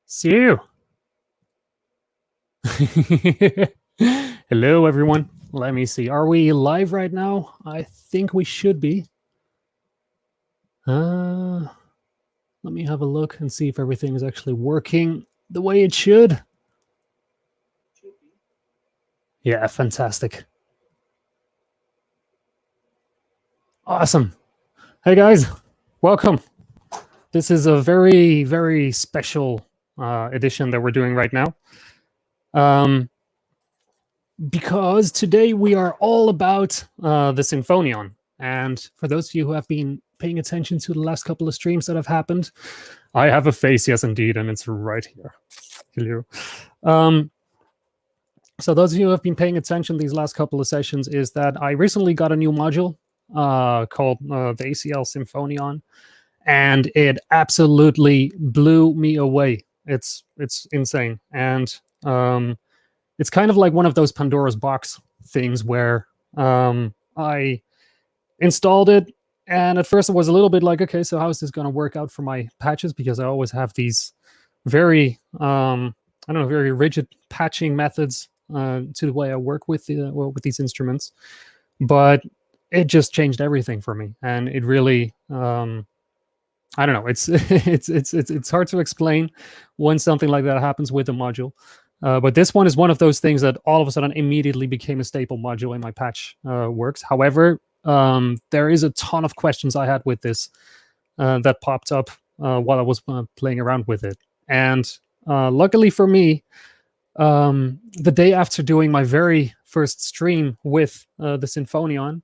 So, hello everyone. Let me see. Are we live right now? I think we should be. Let me have a look and see if everything is actually working the way it should. Yeah, fantastic. Awesome. Hey guys, welcome. This is a very, very special edition that we're doing right now. Because today we are all about the Sinfonion. And for those of you who have been paying attention to the last couple of streams that have happened, I have a face, yes indeed, and it's right here. Hello. So those of you who have been paying attention these last couple of sessions is that I recently got a new module called the ACL Sinfonion, and it absolutely blew me away. It's insane. And it's kind of like one of those Pandora's box things where I installed it, and at first it was a little bit like, okay, so how is this going to work out for my patches? Because I always have these very, very rigid patching methods to the way I work with these instruments. But it just changed everything for me, and it really, I don't know. It's hard to explain when something like that happens with a module. But this one is one of those things that all of a sudden immediately became a staple module in my patch works. However, there is a ton of questions I had with this that popped up while I was playing around with it. And luckily for me, the day after doing my very first stream with the Sinfonion,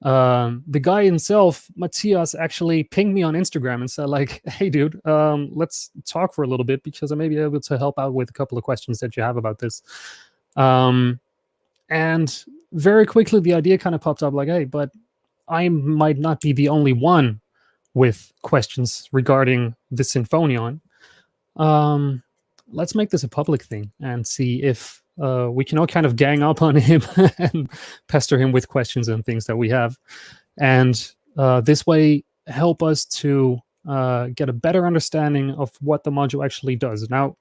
the guy himself, Mathias, actually pinged me on Instagram and said, like, hey dude, let's talk for a little bit because I may be able to help out with a couple of questions that you have about this. And very quickly the idea kind of popped up, like, hey, but I might not be the only one with questions regarding the Sinfonion. Let's make this a public thing and see if we can all kind of gang up on him and pester him with questions and things that we have. And this way help us to get a better understanding of what the module actually does. Now,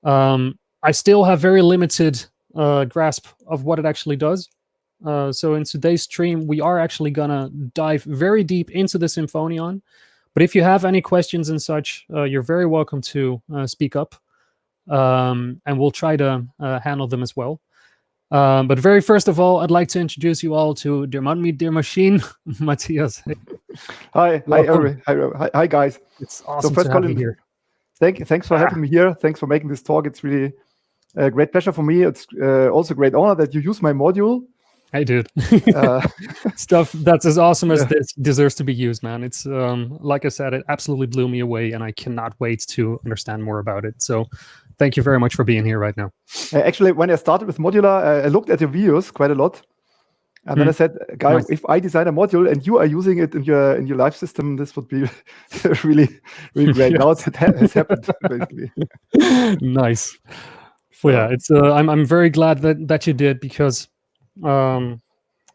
I still have very limited grasp of what it actually does. So in today's stream, we are actually going to dive very deep into the Sinfonion. But if you have any questions and such, you're very welcome to speak up. And we'll try to handle them as well. But very first of all, I'd like to introduce you all to Der Mann mit der Maschine, Matthias. Hi, hi, guys. It's awesome to have you here. Thanks for having me here. Thanks for making this talk. It's really a great pleasure for me. It's also a great honor that you use my module. Hey, dude. Stuff that's as awesome as this deserves to be used, man. It's like I said, it absolutely blew me away, and I cannot wait to understand more about it. So thank you very much for being here right now. Actually, when I started with modular, I looked at your videos quite a lot. And then I said, guys, nice. If I design a module and you are using it in your live system, this would be really, really great. Yes. Now it has happened, basically. Nice. Well, yeah, it's I'm very glad that you did, because I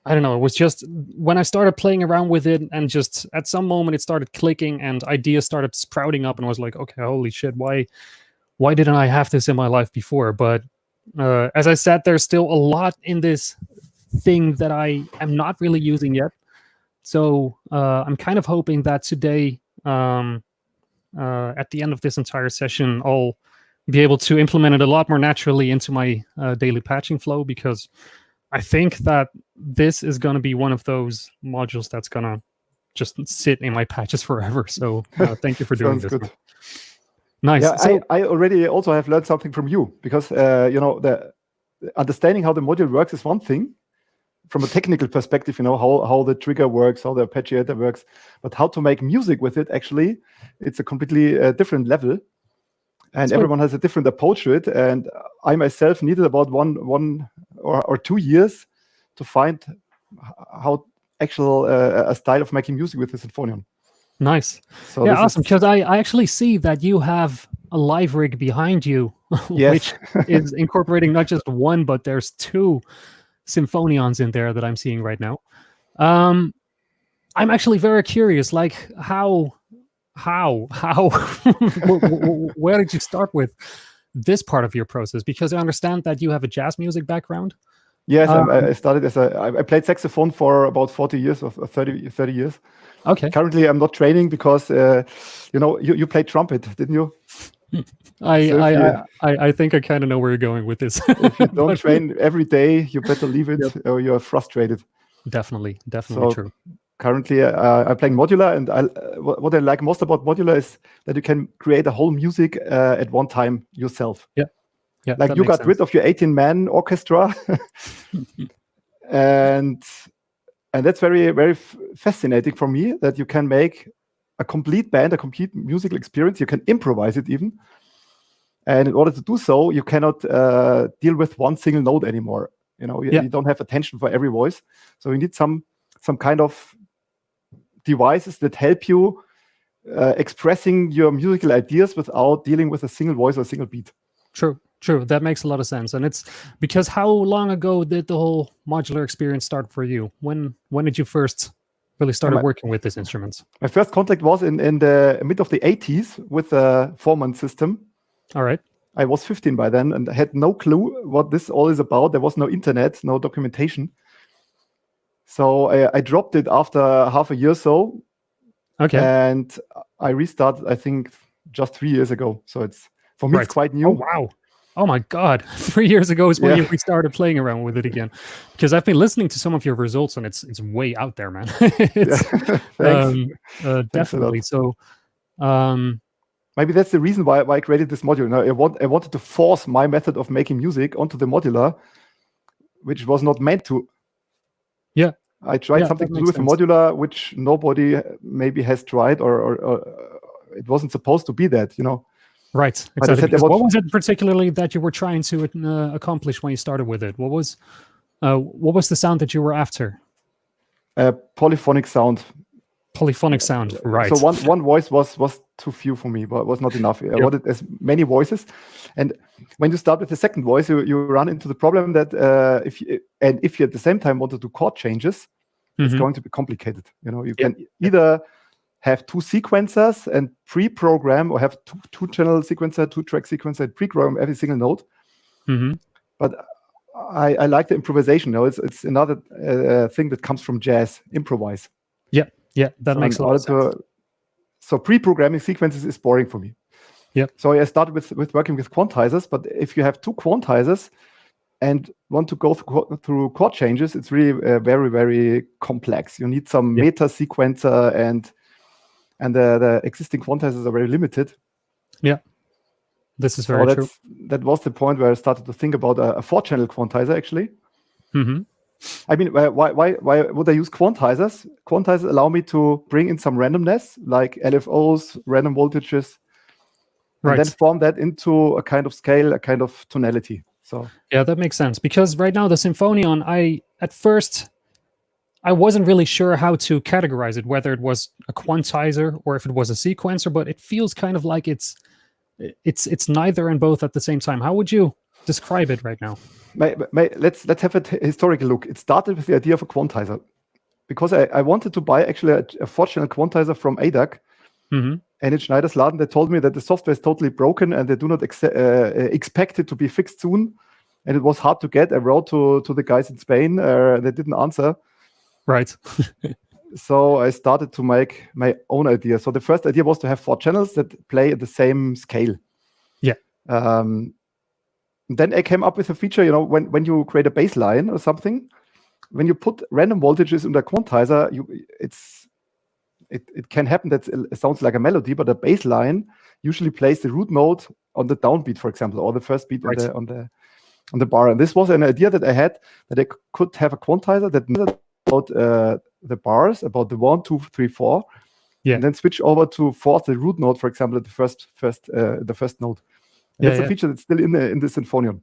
don't know, it was just when I started playing around with it, and just at some moment it started clicking and ideas started sprouting up, and I was like, okay, holy shit, why didn't I have this in my life before? But as I said, there's still a lot in this thing that I am not really using yet. So I'm kind of hoping that today, at the end of this entire session, I'll be able to implement it a lot more naturally into my daily patching flow, because I think that this is going to be one of those modules that's going to just sit in my patches forever. So thank you for doing this. Good. Nice. Yeah, so, I already also have learned something from you, because the understanding how the module works is one thing from a technical perspective, how the trigger works, how the arpeggiator works, but how to make music with it, actually, it's a completely different level. And everyone has a different approach to it. And I myself needed about one or 2 years to find how actual a style of making music with the Sinfonion. Nice. So yeah, awesome. Because I actually see that you have a live rig behind you, yes. which is incorporating not just one, but there's 2 Sinfonions in there that I'm seeing right now. I'm actually very curious, like how How? Where did you start with this part of your process? Because I understand that you have a jazz music background. Yes, I started I played saxophone for about 40 years or 30 years. Okay. Currently, I'm not training because, you played trumpet, didn't you? I think I kind of know where you're going with this. If you don't train every day, you better leave it, or you're frustrated. Definitely So true. currently, I'm playing modular, and what I like most about modular is that you can create a whole music at one time yourself. Yeah, Like you got rid of your 18-man orchestra, and that's very, very fascinating for me, that you can make a complete band, a complete musical experience. You can improvise it even. And in order to do so, you cannot deal with one single note anymore. You don't have attention for every voice. So you need some kind of devices that help you expressing your musical ideas without dealing with a single voice or a single beat. True. That makes a lot of sense. And it's because how long ago did the whole modular experience start for you? When did you first really started working with these instruments? My first contact was in the mid of the 80s with a 4-man system. All right. I was 15 by then and had no clue what this all is about. There was no internet, no documentation. So I dropped it after half a year or so. Okay. And I restarted, I think, just 3 years ago. So it's quite new. Oh, wow. Oh my God. 3 years ago is when you restarted playing around with it again. Because I've been listening to some of your results and it's way out there, man. It's, Thanks. definitely. So maybe that's the reason why I created this module. Now, I wanted to force my method of making music onto the modular, which was not meant to. Yeah. I tried something to do with a modular, which nobody maybe has tried, or it wasn't supposed to be that, Right. Exactly. What was it particularly that you were trying to accomplish when you started with it? What was the sound that you were after? Polyphonic sound. Polyphonic sound, right. So one voice was too few for me, but was not enough. I wanted as many voices. And when you start with the second voice, you run into the problem that if you at the same time want to do chord changes, it's going to be complicated. You can either have two sequencers and pre-program, or have two-channel sequencer, two-track sequencer, and pre-program every single note. But I like the improvisation. It's another thing that comes from jazz. Improvise. Yeah, that makes a lot of sense. So pre-programming sequences is boring for me. Yeah. So I started with working with quantizers, but if you have two quantizers and want to go through chord changes, it's really very, very complex. You need some meta sequencer, and the existing quantizers are very limited. Yeah, this is very true. That was the point where I started to think about a 4-channel quantizer, actually. I mean, why would I use quantizers? Quantizers allow me to bring in some randomness, like LFOs, random voltages, and then form that into a kind of scale, a kind of tonality. So yeah, that makes sense. Because right now the Sinfonion, at first I wasn't really sure how to categorize it, whether it was a quantizer or if it was a sequencer, but it feels kind of like it's neither and both at the same time. How would you describe it right now? Let's have a historical look. It started with the idea of a quantizer, because I wanted to buy actually a 4-channel quantizer from ADAC, and in Schneidersladen they told me that the software is totally broken and they do not expect it to be fixed soon, and it was hard to get. I wrote to the guys in Spain, they didn't answer. Right. So I started to make my own idea. So the first idea was to have 4 channels that play at the same scale. Yeah. Then I came up with a feature, when you create a bass line or something, when you put random voltages in the quantizer, it can happen that it sounds like a melody, but a bass line usually plays the root note on the downbeat, for example, or the first beat on the bar. And this was an idea that I had, that I could have a quantizer that knew about the bars, about the 1, 2, 3, 4, and then switch over to fourth the root note, for example, at the first note. And that's a feature that's still in the Sinfonion.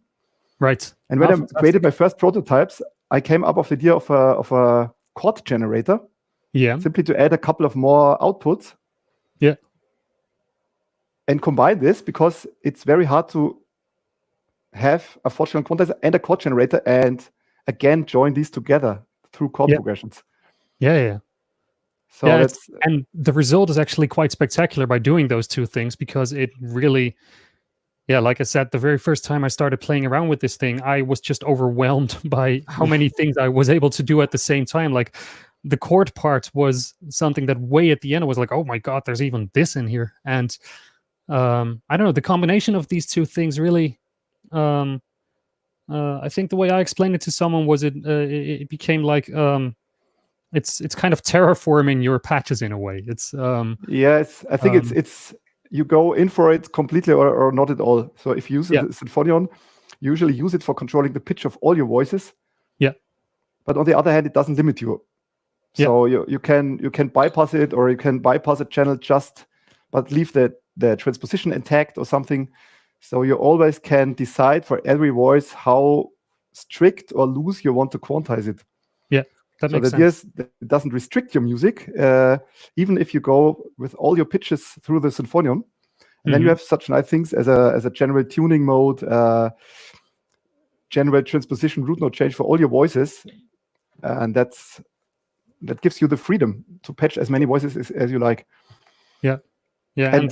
Right. And when I created my first prototypes, I came up with the idea of a chord generator. Yeah. Simply to add a couple of more outputs. Yeah. And combine this, because it's very hard to have a 4-channel quantizer and a chord generator, and again join these together through chord progressions. Yeah. So yeah, that's and the result is actually quite spectacular by doing those two things, because it really, yeah, like I said, the very first time I started playing around with this thing, I was just overwhelmed by how many things I was able to do at the same time. Like the chord part was something that way at the end I was like, oh my God, there's even this in here. And I don't know, the combination of these two things really, I think the way I explained it to someone was it became like, it's kind of terraforming your patches in a way. It's I think it's you go in for it completely or not at all. So if you use the Sinfonion, you usually use it for controlling the pitch of all your voices. Yeah. But on the other hand, it doesn't limit you. So you can bypass it, or you can bypass a channel but leave the transposition intact or something. So you always can decide for every voice how strict or loose you want to quantize it. Yeah, that makes sense. sense. It doesn't restrict your music, even if you go with all your pitches through the Sinfonion. And then you have such nice things as a general tuning mode, general transposition, root note change for all your voices. And that gives you the freedom to patch as many voices as you like. Yeah. Yeah. And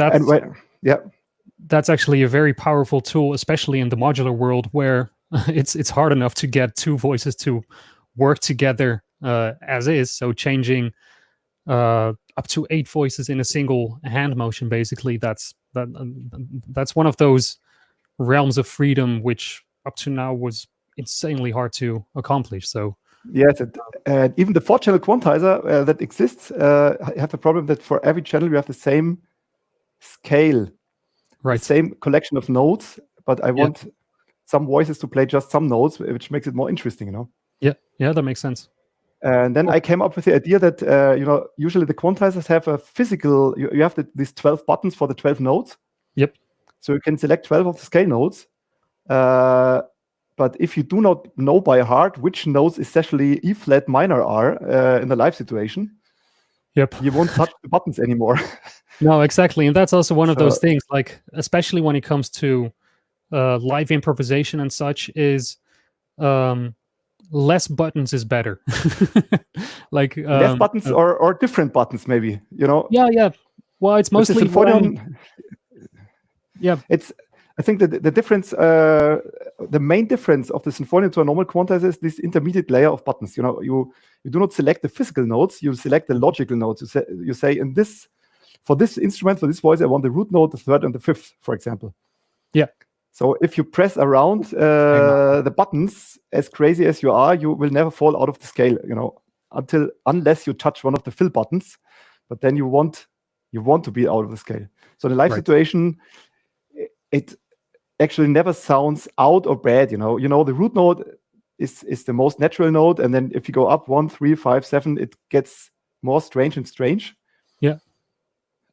that's actually a very powerful tool, especially in the modular world, where it's hard enough to get two voices to work together as is. So changing up to 8 voices in a single hand motion, basically, that's one of those realms of freedom which up to now was insanely hard to accomplish. So yes, and even the 4-channel quantizer that exists have the problem that for every channel you have the same scale, right, the same collection of notes, but I want some voices to play just some notes, which makes it more interesting, Yeah, that makes sense. And then I came up with the idea that usually the quantizers have a physical. You have these 12 buttons for the 12 notes. Yep. So you can select 12 of the scale notes. But if you do not know by heart which notes, especially E flat minor, are in the live situation, you won't touch the buttons anymore. No, exactly, and that's also one of those things. Like, especially when it comes to live improvisation and such, is less buttons is better. Like less buttons or different buttons, maybe. Yeah. Well, it's mostly I think that the difference, the main difference of the Sinfonion to a normal quantizer is this intermediate layer of buttons. You do not select the physical notes; you select the logical notes. You say for this instrument, for this voice, I want the root note, the third, and the fifth, for example. Yeah. So if you press around the buttons as crazy as you are, you will never fall out of the scale. Unless you touch one of the fill buttons, but then you want to be out of the scale. So in the live situation, it actually never sounds out or bad. The root note is the most natural note, and then if you go up 1, 3, 5, 7, it gets more strange and strange. Yeah.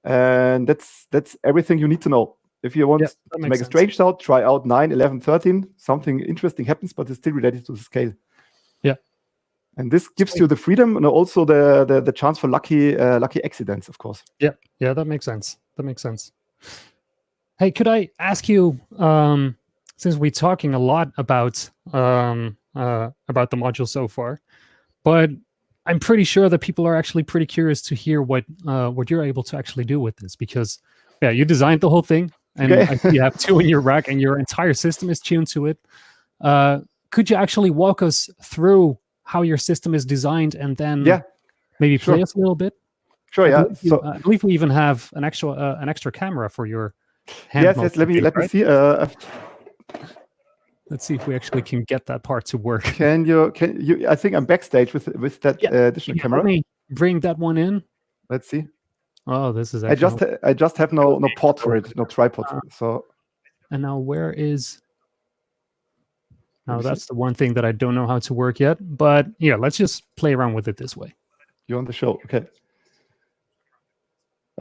And that's everything you need to know. If you want to make a strange sound, try out 9, 11, 13. Something interesting happens, but it's still related to the scale. Yeah. And this gives you the freedom and also the chance for lucky accidents, of course. Yeah, that makes sense. Hey, could I ask you, since we're talking a lot about the module so far, but I'm pretty sure that people are actually pretty curious to hear what you're able to actually do with this, because you designed the whole thing, and I see you have 2 in your rack, and your entire system is tuned to it. Could you actually walk us through how your system is designed, and then maybe play us a little bit? Sure, I believe we even have an extra camera for your hand. Yes. Let me see. Let's see if we actually can get that part to work. Can you? I think I'm backstage with that additional camera. Let me bring that one in. Let's see. Oh, this is. I just have no port for it, no tripod. So. And now where is? Now that's the one thing that I don't know how to work yet. But let's just play around with it this way. You're on the show, okay?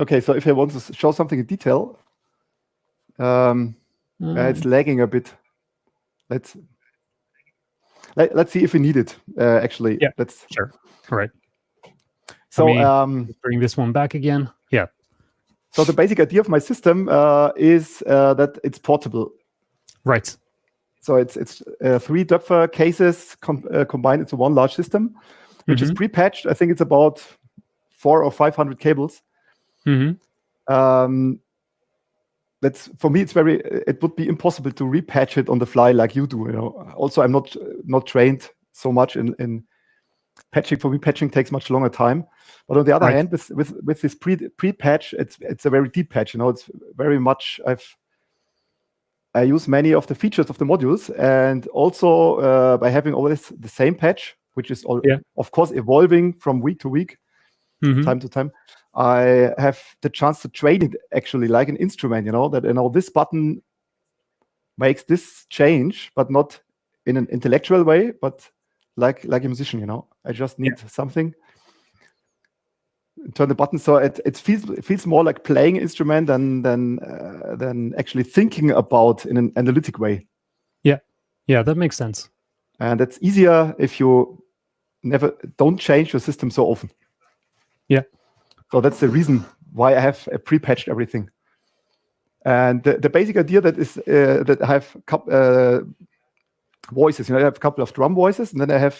Okay, so if I want to show something in detail, it's lagging a bit. Let's see if we need it. Actually, sure. All right. So bring this one back again. Yeah. So the basic idea of my system is that it's portable. Right. So it's 3 Doepfer cases combined into one large system, which is pre-patched. I think it's about 400 or 500 cables. That's for me. It would be impossible to repatch it on the fly like you do. Also, I'm not trained so much in patching. For me, patching takes much longer time. But on the other hand, with this pre-patch, it's a very deep patch. It's very much I use many of the features of the modules, and also by having always the same patch, which is of course evolving from week to week, time to time. I have the chance to train it actually like an instrument. That this button makes this change, but not in an intellectual way, but like a musician. I just need something. Turn the button, so it feels more like playing an instrument than actually thinking about in an analytic way. Yeah, that makes sense. And it's easier if you don't change your system so often. Yeah. So that's the reason why I have pre-patched everything. And the basic idea that is that I have voices. I have a couple of drum voices, and then I have,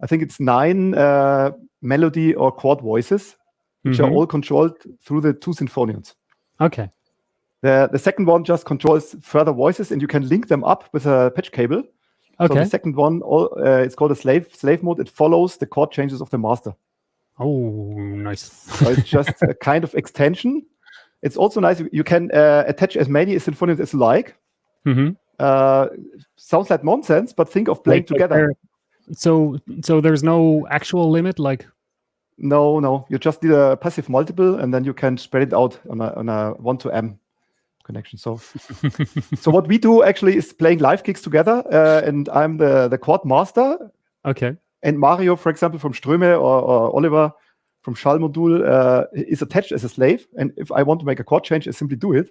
I think it's 9 melody or chord voices, which are all controlled through the 2 Sinfonions. Okay. The second one just controls further voices, and you can link them up with a patch cable. Okay. So the second one, it's called a slave mode. It follows the chord changes of the master. Oh, nice. So it's just a kind of extension. It's also nice. You can attach as many Sinfonions as you like. Sounds like nonsense, but think of playing together. So there's no actual limit, like? No. You just need a passive multiple, and then you can spread it out on a 1-to-M connection. So what we do actually is playing live gigs together, and I'm the chord master. Okay. And Mario, for example, from Ströme, or Oliver from Schallmodul is attached as a slave. And if I want to make a chord change, I simply do it.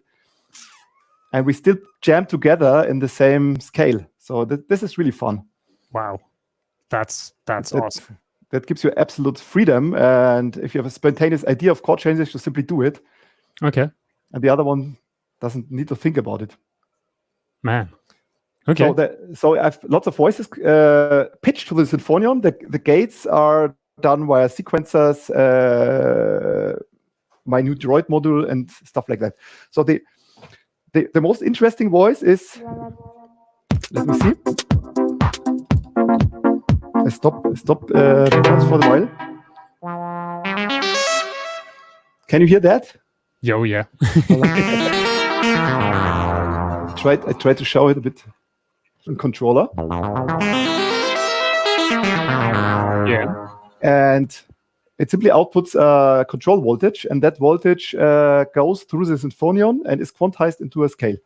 And we still jam together in the same scale. So this is really fun. Wow. That's awesome. That gives you absolute freedom. And if you have a spontaneous idea of chord changes, you simply do it. Okay. And the other one doesn't need to think about it. Man. Okay. So I have lots of voices pitched to the Sinfonion. The gates are done via sequencers, my new Droid module, and stuff like that. So the most interesting voice is, let me see. I stop the noise for a while. Can you hear that? Yo, yeah. I tried to show it a bit on controller. Yeah. And it simply outputs a control voltage, and that voltage goes through the Sinfonion and is quantized into a scale.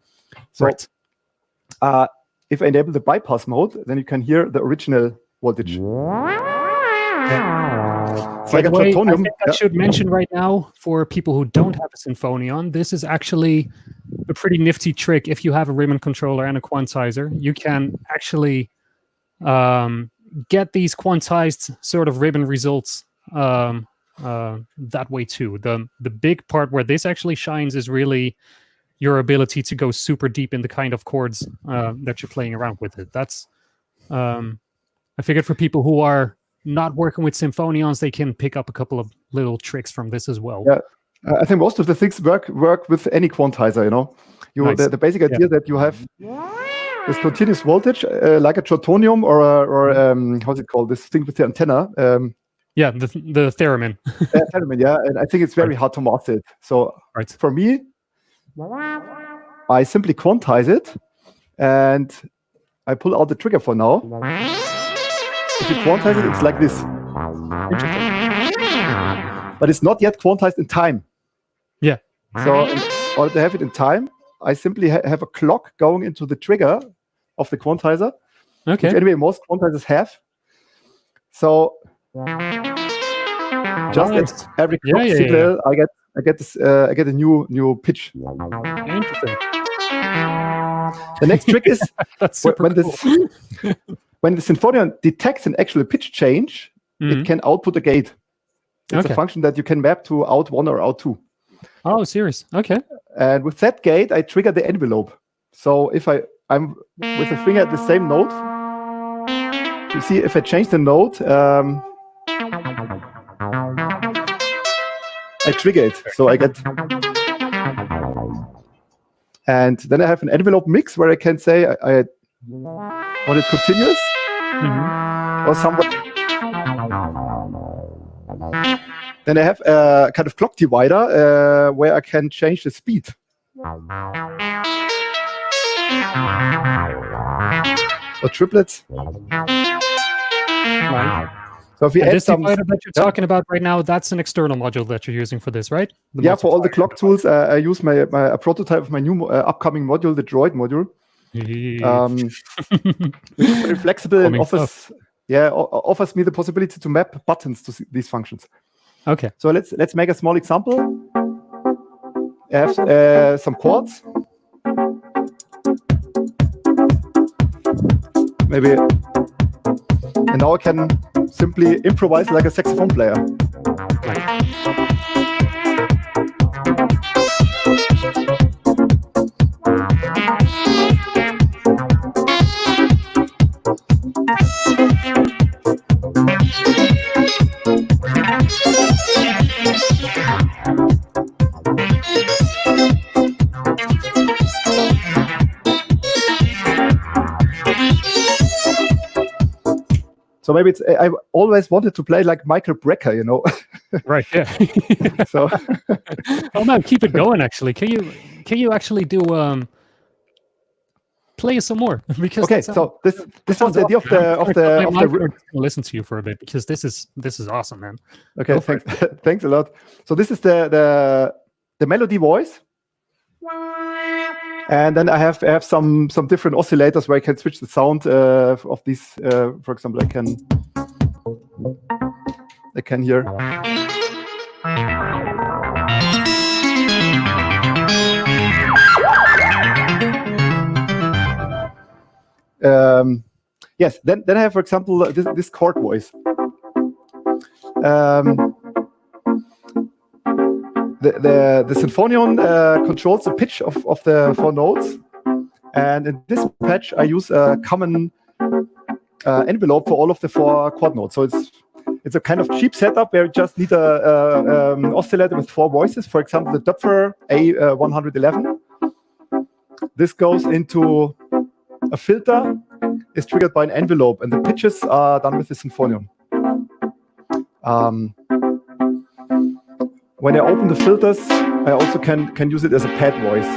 So if I enable the bypass mode, then you can hear the original voltage. By the way, I think I should mention right now, for people who don't have a Sinfonion, this is actually a pretty nifty trick. If you have a ribbon controller and a quantizer, you can actually get these quantized sort of ribbon results that way too. The big part where this actually shines is really your ability to go super deep in the kind of chords that you're playing around with it. That's I figured for people who are not working with Sinfonions, they can pick up a couple of little tricks from this as well. Yeah, I think most of the things work with any quantizer. Nice. The basic idea that you have this continuous voltage, like a trotonium or how's it called? This thing with the antenna. Yeah, the theremin. Theremin, yeah, and I think it's very hard to master it. So for me, I simply quantize it, and I pull out the trigger for now. If you quantize it, it's like this. But it's not yet quantized in time. Yeah. So in order to have it in time, I simply have a clock going into the trigger of the quantizer. Okay. Which anyway most quantizers have. So just at every clock signal, I get a new pitch. Interesting. The next trick is cool. When the Sinfonion detects an actual pitch change, it can output a gate. It's a function that you can map to out 1 or out 2. Oh, serious? Okay. And with that gate, I trigger the envelope. So if I'm with the finger at the same note, you see if I change the note, I trigger it. So I get, and then I have an envelope mix where I can say I want it continuous or somewhat. Then I have a kind of clock divider where I can change the speed. Or triplets. Right. So if we add this some, divider that you're talking about right now, that's an external module that you're using for this, right? Yeah, for all the clock tools, I use a prototype of my new upcoming module, the Droid module. Which is very flexible and offers me the possibility to map buttons to these functions. Okay. So let's make a small example. I have some chords. Maybe, and now I can simply improvise like a saxophone player. Right. So maybe I always wanted to play like Michael Brecker, you know. Right. Yeah. So. Oh man, keep it going. Actually, can you actually do play some more? Because okay, so this was the idea of the listen to you for a bit, because this is awesome, man. Okay, thanks a lot. So this is the melody voice. And then I have some different oscillators where I can switch the sound of these. For example, I can hear. Yes. Then I have, for example, this chord voice. The Sinfonion controls the pitch of the 4 notes, and in this patch I use a common envelope for all of the 4 chord notes. So it's a kind of cheap setup where you just need an oscillator with 4 voices. For example, the Doppler A111. This goes into a filter, is triggered by an envelope, and the pitches are done with the Sinfonion. When I open the filters, I also can use it as a pad voice.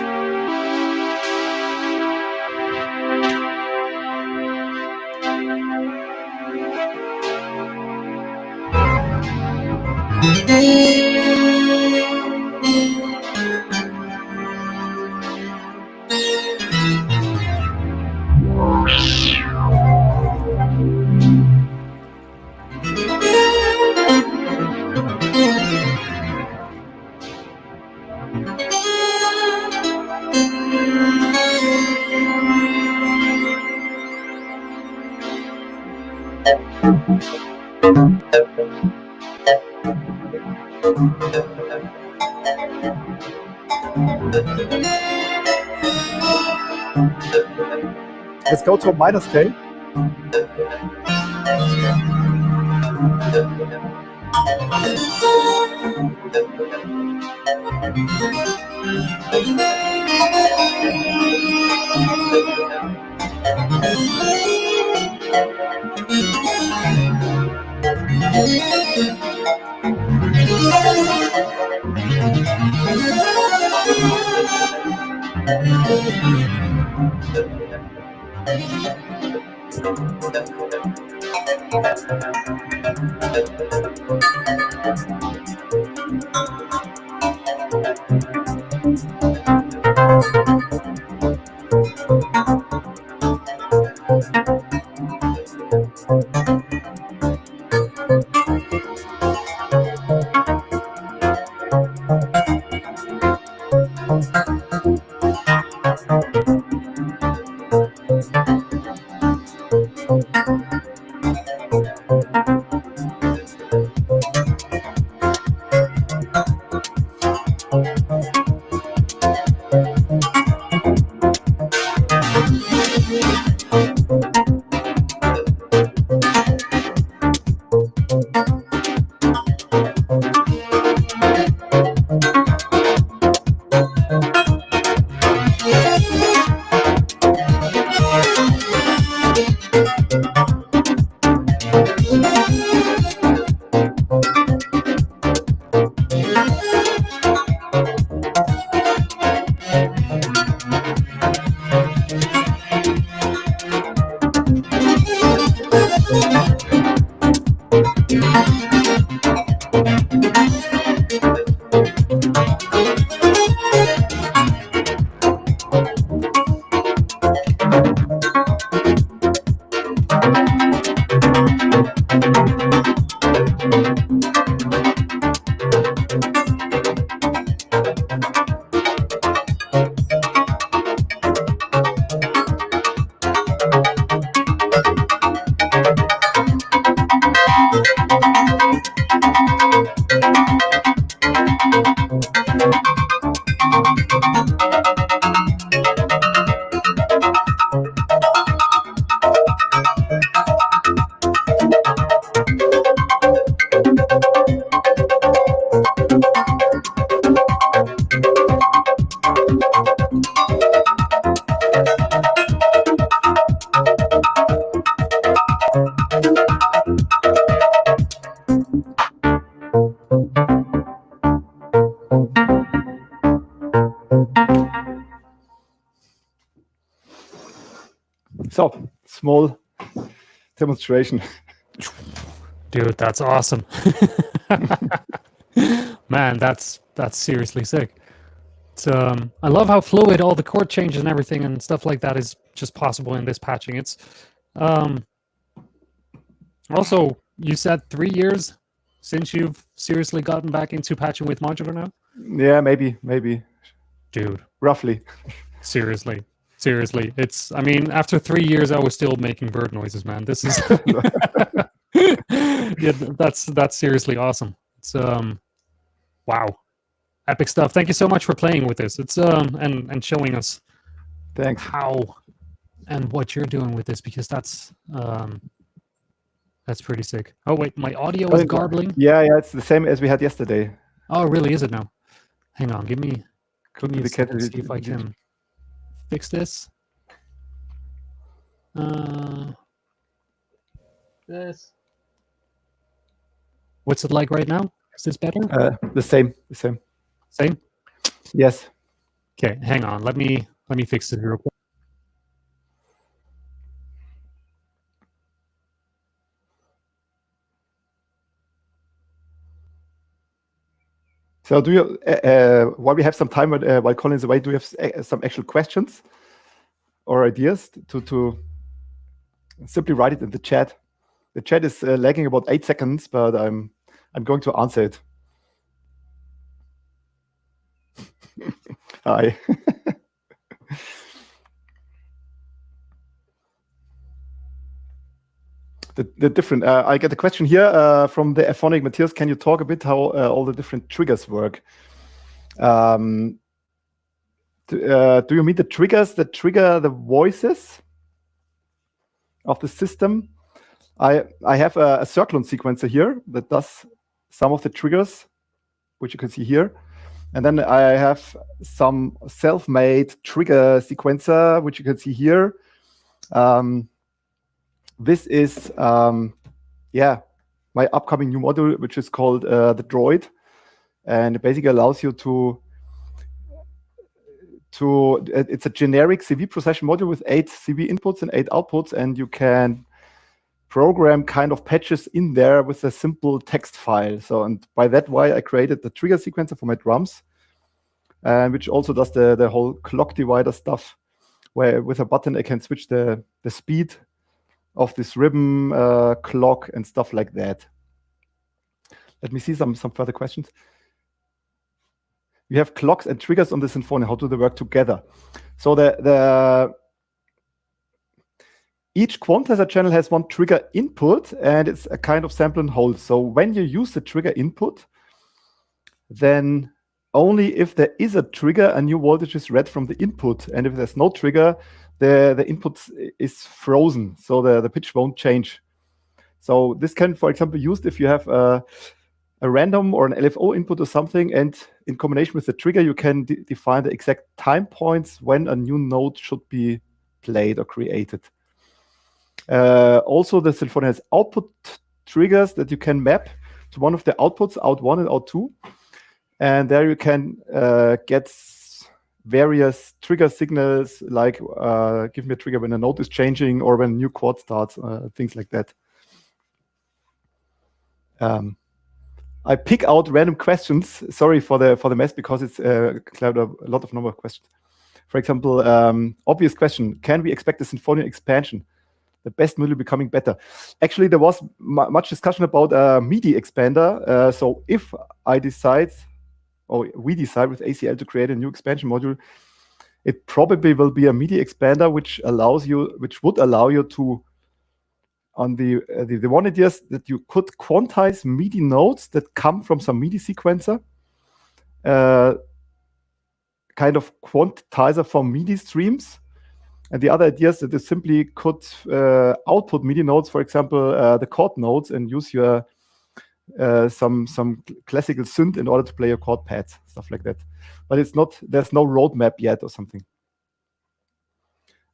Let's go to a minor scale. So, small demonstration. Dude, that's awesome. Man, that's seriously sick. It's, I love how fluid all the chord changes and everything and stuff like that is just possible in this patching. It's also, you said 3 years since you've seriously gotten back into patching with modular now? Yeah, maybe. Dude, Roughly. seriously. It's, I mean, after 3 years, I was still making bird noises, man. This is, yeah, that's seriously awesome. It's, wow. Epic stuff. Thank you so much for playing with this. It's, and showing us Thanks. how and what you're doing with this, because that's pretty sick. Oh, wait, my audio is garbling. Yeah, it's the same as we had yesterday. Oh, really? Is it now? Hang on, give me a second, see if I can fix this. This. What's it like right now? Is this better? The same. Same? Yes. Okay, hang on. Let me fix it real quick. So do you, while we have some time, while Colin's away, do you have some actual questions or ideas to simply write it in the chat? The chat is lagging about 8 seconds, but I'm going to answer it. Hi. the different. I get a question here from the Aphonic Matthias. Can you talk a bit how all the different triggers work? Do you mean the triggers that trigger the voices of the system? I have a Circlone sequencer here that does some of the triggers, which you can see here. And then I have some self-made trigger sequencer, which you can see here. This is, my upcoming new module, which is called the Droid. And it basically allows you to it's a generic CV procession module with 8 CV inputs and 8 outputs, and you can program kind of patches in there with a simple text file. So, and by that way, I created the trigger sequencer for my drums, which also does the whole clock divider stuff, where with a button I can switch the speed of this ribbon clock and stuff like that. Let me see some further questions. We have clocks and triggers on the Sinfonion. How do they work together? So each quantizer channel has one trigger input, and it's a kind of sample and hold. So when you use the trigger input, then only if there is a trigger, a new voltage is read from the input. And if there's no trigger, the input is frozen, so the pitch won't change. So this can, for example, be used if you have a random or an LFO input or something, and in combination with the trigger, you can define the exact time points when a new note should be played or created. Also, the Sinfonion has output triggers that you can map to one of the outputs, out1 and out2. And there you can get various trigger signals, like give me a trigger when a note is changing or when a new chord starts, things like that. I pick out random questions. Sorry for the mess, because it's cloud a lot of number of questions. For example, obvious question: can we expect a Sinfonion expansion? The best module becoming better. Actually, there was much discussion about Midi Expander. So if I decide, or we decide with ACL to create a new expansion module, it probably will be a Midi Expander, which would allow you to, on the one idea is that you could quantize MIDI notes that come from some MIDI sequencer, kind of quantizer for MIDI streams. And the other idea is that you simply could output MIDI notes, for example, the chord notes, and use your some classical synth in order to play your chord pads, stuff like that. But there's no roadmap yet or something.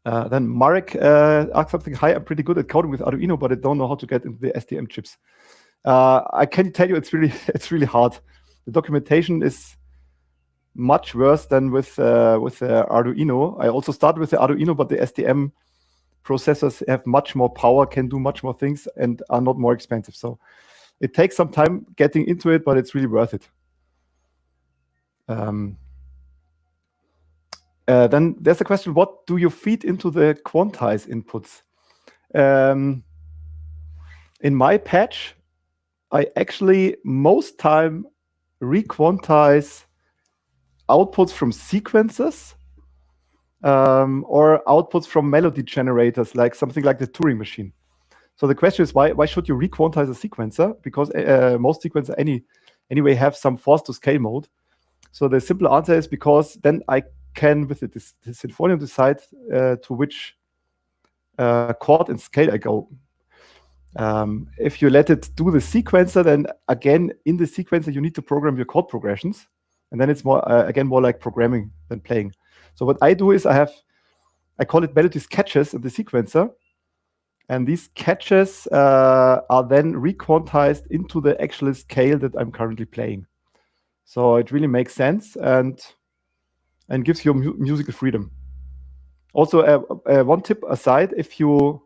Then Marek asked something. Hi, I'm pretty good at coding with Arduino, but I don't know how to get into the STM chips. I can tell you it's really hard. The documentation is much worse than with Arduino. I also started with the Arduino, but the STM processors have much more power, can do much more things, and are not more expensive. So it takes some time getting into it, but it's really worth it. Then there's a question: what do you feed into the quantize inputs? In my patch, I actually most time requantize outputs from sequences or outputs from melody generators, like something like the Turing machine. So the question is, why should you requantize a sequencer? Because most sequencers anyway have some force to scale mode. So the simple answer is because then I can, with the Sinfonion, decide to which chord and scale I go. If you let it do the sequencer, then again, in the sequencer, you need to program your chord progressions. And then it's more like programming than playing. So what I do is I call it melody sketches in the sequencer. And these sketches are then requantized into the actual scale that I'm currently playing. So it really makes sense and gives you musical freedom. Also, one tip aside: if you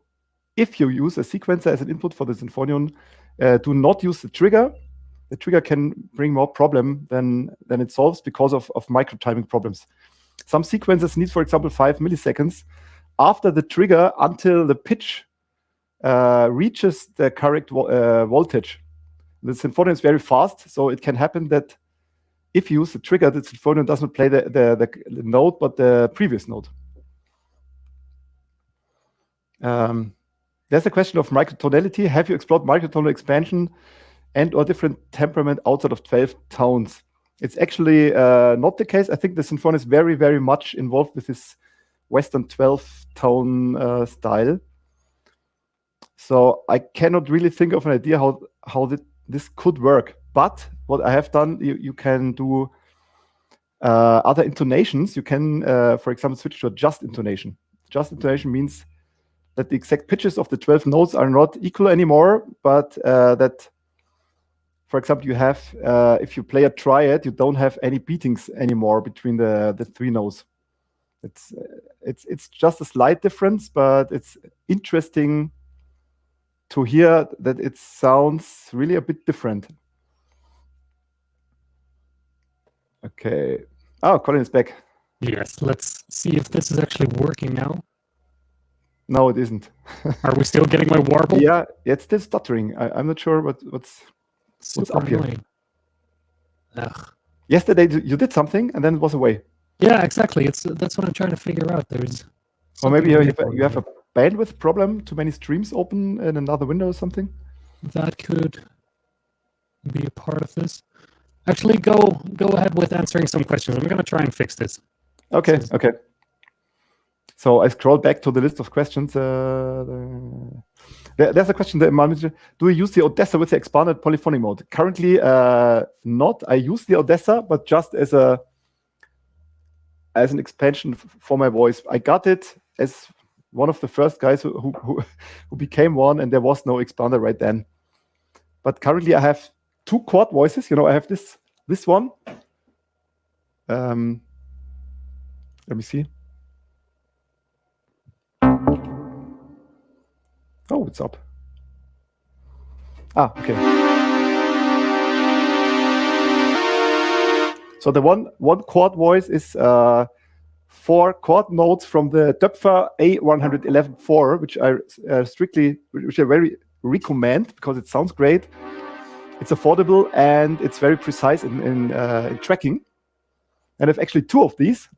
use a sequencer as an input for the Sinfonion, do not use the trigger. The trigger can bring more problem than it solves because of micro timing problems. Some sequencers need, for example, 5 milliseconds after the trigger until the pitch reaches the correct voltage. The Sinfonion is very fast, so it can happen that if you use the trigger, the Sinfonion doesn't play the note, but the previous note. There's a question of microtonality. Have you explored microtonal expansion and/or different temperament outside of 12 tones? It's actually not the case. I think the Sinfonion is very, very much involved with this Western 12-tone style. So I cannot really think of an idea how this could work. But what I have done, you can do other intonations. You can, for example, switch to a just intonation. Just intonation means that the exact pitches of the 12 notes are not equal anymore, but that, for example, you have, if you play a triad, you don't have any beatings anymore between the 3 notes. It's just a slight difference, but it's interesting to hear that it sounds really a bit different. Okay. Oh, Colin is back. Yes, let's see if this is actually working now. No, it isn't. Are we still getting my warble? Yeah, it's still stuttering. I'm not sure what's up here. Annoying. Ugh. Yesterday you did something and then it was away. Yeah, exactly. That's what I'm trying to figure out. Or maybe you have a bandwidth problem, too many streams open in another window or something. That could be a part of this. Actually, go ahead with answering some questions. I'm going to try and fix this. Okay. So I scroll back to the list of questions. There's a question that do you use the Odessa with the expanded polyphonic mode? Currently, not. I use the Odessa, but just as an expansion for my voice. I got it as one of the first guys who became one, and there was no expander right then. But currently, I have 2 chord voices. I have this one. Let me see. Oh, it's up. Okay. So the one chord voice is 4 chord notes from the Töpfer A111-4, which I very recommend because it sounds great. It's affordable and it's very precise in tracking. And I have actually 2 of these,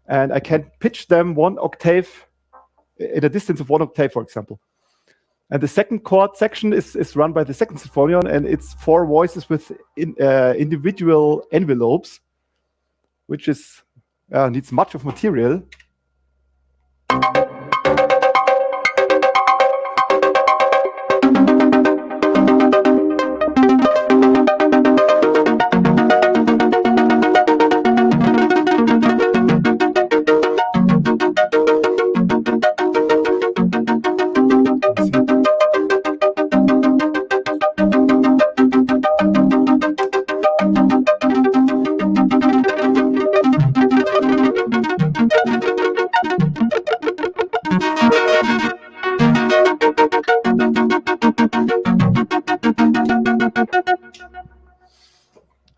and I can pitch them 1 octave in a distance of 1 octave, for example. And the second chord section is run by the second Sinfonion, and it's 4 voices with individual envelopes, which is needs much of material.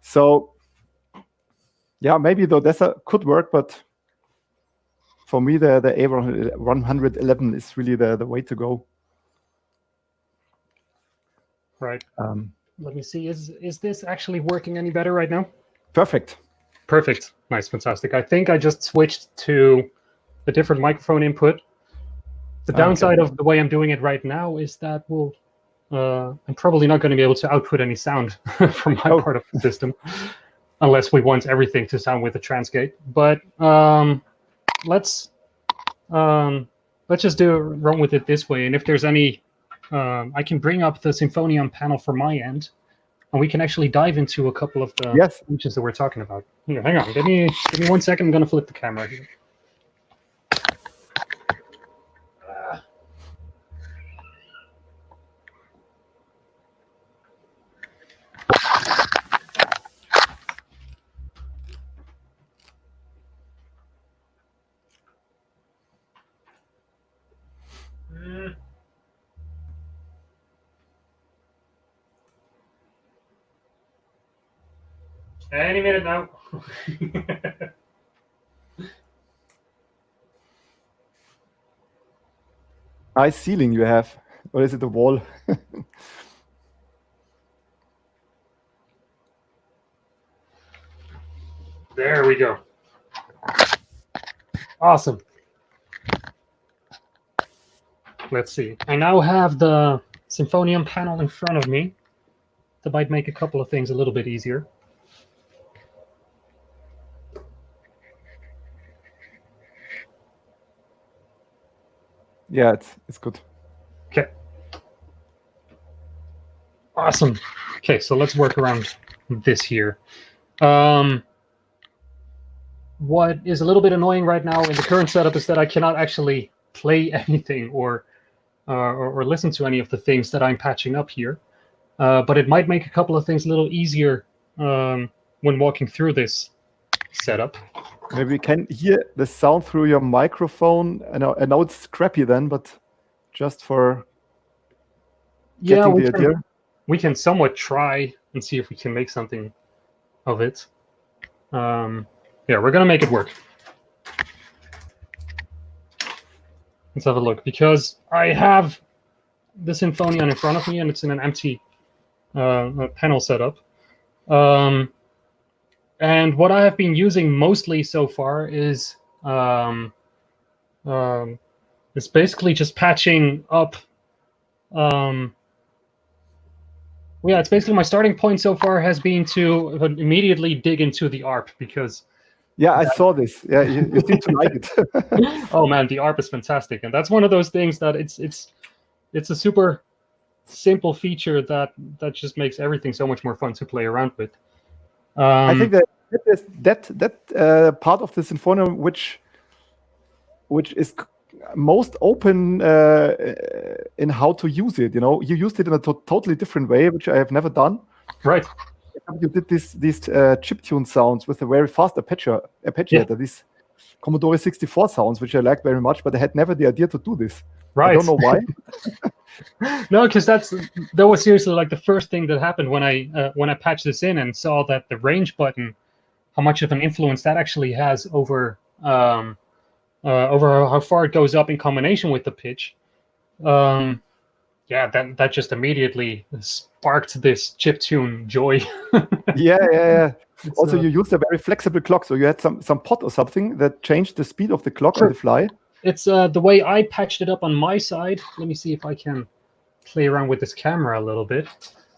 So, yeah, maybe the Odessa could work, but for me, the A111 is really the way to go. Right. Let me see. Is this actually working any better right now? Perfect. Perfect. Nice. Fantastic. I think I just switched to a different microphone input. The downside of the way I'm doing it right now is that I'm probably not going to be able to output any sound from my part of the system, unless we want everything to sound with a transgate. But let's just run with it this way. And if there's any, I can bring up the Sinfonion panel from my end, and we can actually dive into a couple of the features that we're talking about. Here, hang on. Give me 1 second. I'm going to flip the camera here. Any minute now. Nice ceiling you have. Or is it a wall? There we go. Awesome. Let's see. I now have the Sinfonion panel in front of me. That might make a couple of things a little bit easier. Yeah, it's good. Okay. Awesome. Okay, so let's work around this here. What is a little bit annoying right now in the current setup is that I cannot actually play anything or listen to any of the things that I'm patching up here. But it might make a couple of things a little easier when walking through this setup. Maybe we can hear the sound through your microphone. I know it's scrappy then, but just for getting the idea. We can somewhat try and see if we can make something of it. Yeah, we're going to make it work. Let's have a look, because I have the Sinfonion in front of me and it's in an empty panel setup. And what I have been using mostly so far is basically just patching up. Yeah, it's basically my starting point so far has been to immediately dig into the ARP because. Yeah, I saw this. Yeah, you seem to like it. Oh man, the ARP is fantastic, and that's one of those things that it's a super simple feature that just makes everything so much more fun to play around with. I think that part of the Sinfonion which is most open in how to use it. You used it in a totally different way, which I have never done. Right. You did these chiptune sounds with a very fast arpeggiator. Commodore 64 sounds, which I like very much, but I had never the idea to do this. Right. I don't know why. No, because that was seriously like the first thing that happened when I patched this in and saw that the range button, how much of an influence that actually has over how far it goes up in combination with the pitch. Yeah, that just immediately sparked this chiptune joy. Yeah. Also, you used a very flexible clock, so you had some pot or something that changed the speed of the clock on the fly. It's the way I patched it up on my side. Let me see if I can play around with this camera a little bit.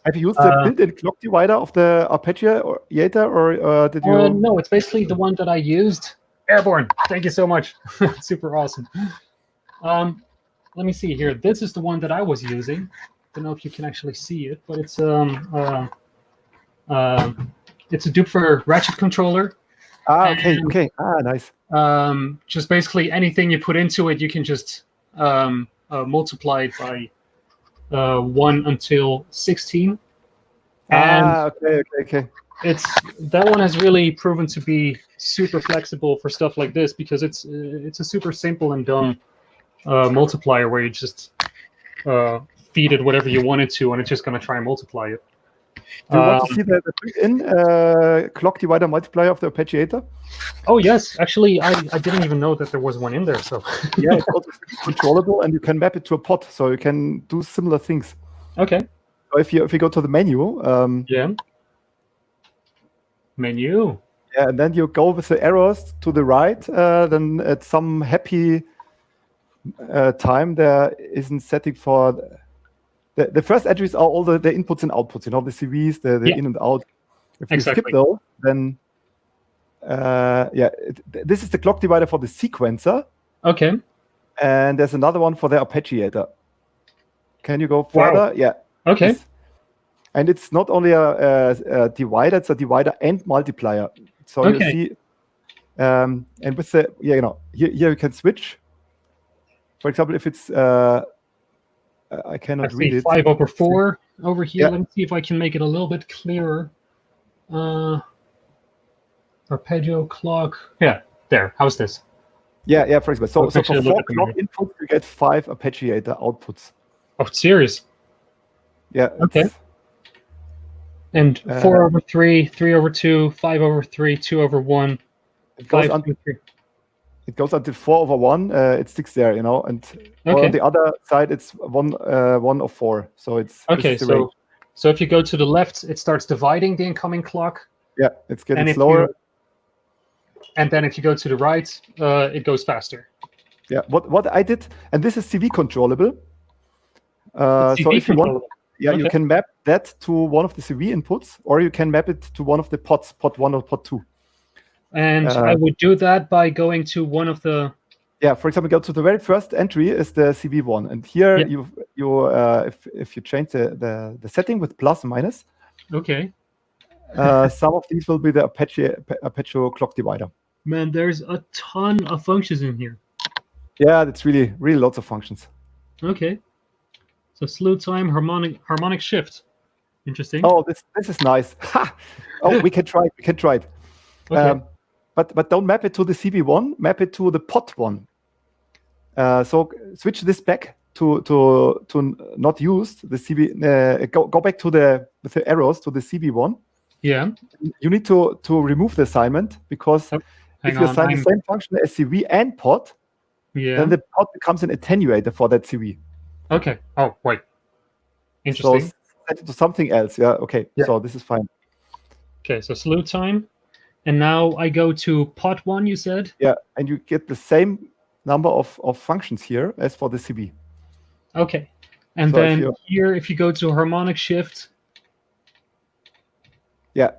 Have you used the built-in clock divider of the arpeggiator, or did you? No, it's basically the one that I used. Airborne. Thank you so much. Super awesome. Let me see here. This is the one that I was using. Don't know if you can actually see it, but it's a dupe for ratchet controller. Okay. Nice. Just basically anything you put into it, you can just multiply it by 1 until 16. And okay. That one has really proven to be super flexible for stuff like this, because it's a super simple and dumb multiplier where you just feed it whatever you want it to, and it's just going to try and multiply it. Do you want to see the built-in clock divider multiplier of the arpeggiator? Oh yes, actually, I didn't even know that there was one in there. So yeah, it's also controllable, and you can map it to a pot, so you can do similar things. Okay. So if you go to the menu, menu. Yeah, and then you go with the arrows to the right. Then at some happy time, there isn't setting for the first entries are all the inputs and outputs. You know, the CVs, the in and out. If you skip those, then this is the clock divider for the sequencer. Okay. And there's another one for the arpeggiator. Can you go further? Wow. Yeah. Okay. And it's not only a divider; it's a divider and multiplier. So you see, and with the here you can switch. For example, if it's I cannot read it. 5/4 over here. Yeah. Let me see if I can make it a little bit clearer. Arpeggio clock. Yeah, there. How's this? Yeah. For example, so for 4 clock inputs, you get 5 arpeggiator outputs. Oh, serious? Yeah. Okay. And 4/3, 3/2, 5/3, 2/1. It goes until 4/1. It sticks there, you know, and on the other side, it's 1/4. So it's okay. So if you go to the left, it starts dividing the incoming clock. Yeah, it's getting slower. And then if you go to the right, it goes faster. Yeah. What I did, and this is CV controllable. So if you want, you can map that to one of the CV inputs, or you can map it to one of the pots, pot 1 or pot 2. And I would do that by going to one of the. Yeah, for example, go to the very first entry is the CV1, and here you if you change the setting with plus and minus. Okay. Some of these will be the arpeggio clock divider. Man, there's a ton of functions in here. Yeah, that's really lots of functions. Okay. So slew time, harmonic shift. Interesting. Oh, this is nice. Oh, we can try it. Okay. But don't map it to the CV1. Map it to the pot 1. So switch this back to not used the CV. Go back to with the arrows to the CV1. Yeah. You need to remove the assignment, because if you assign the same function as CV and pot, then the pot becomes an attenuator for that CV. Okay. Oh, wait. Interesting. So set it to something else. Yeah. Okay. Yeah. So this is fine. Okay. So slew time. And now I go to pot 1, you said? Yeah. And you get the same number of functions here as for the CV. Okay. And so then here, if you go to harmonic shift. Yeah.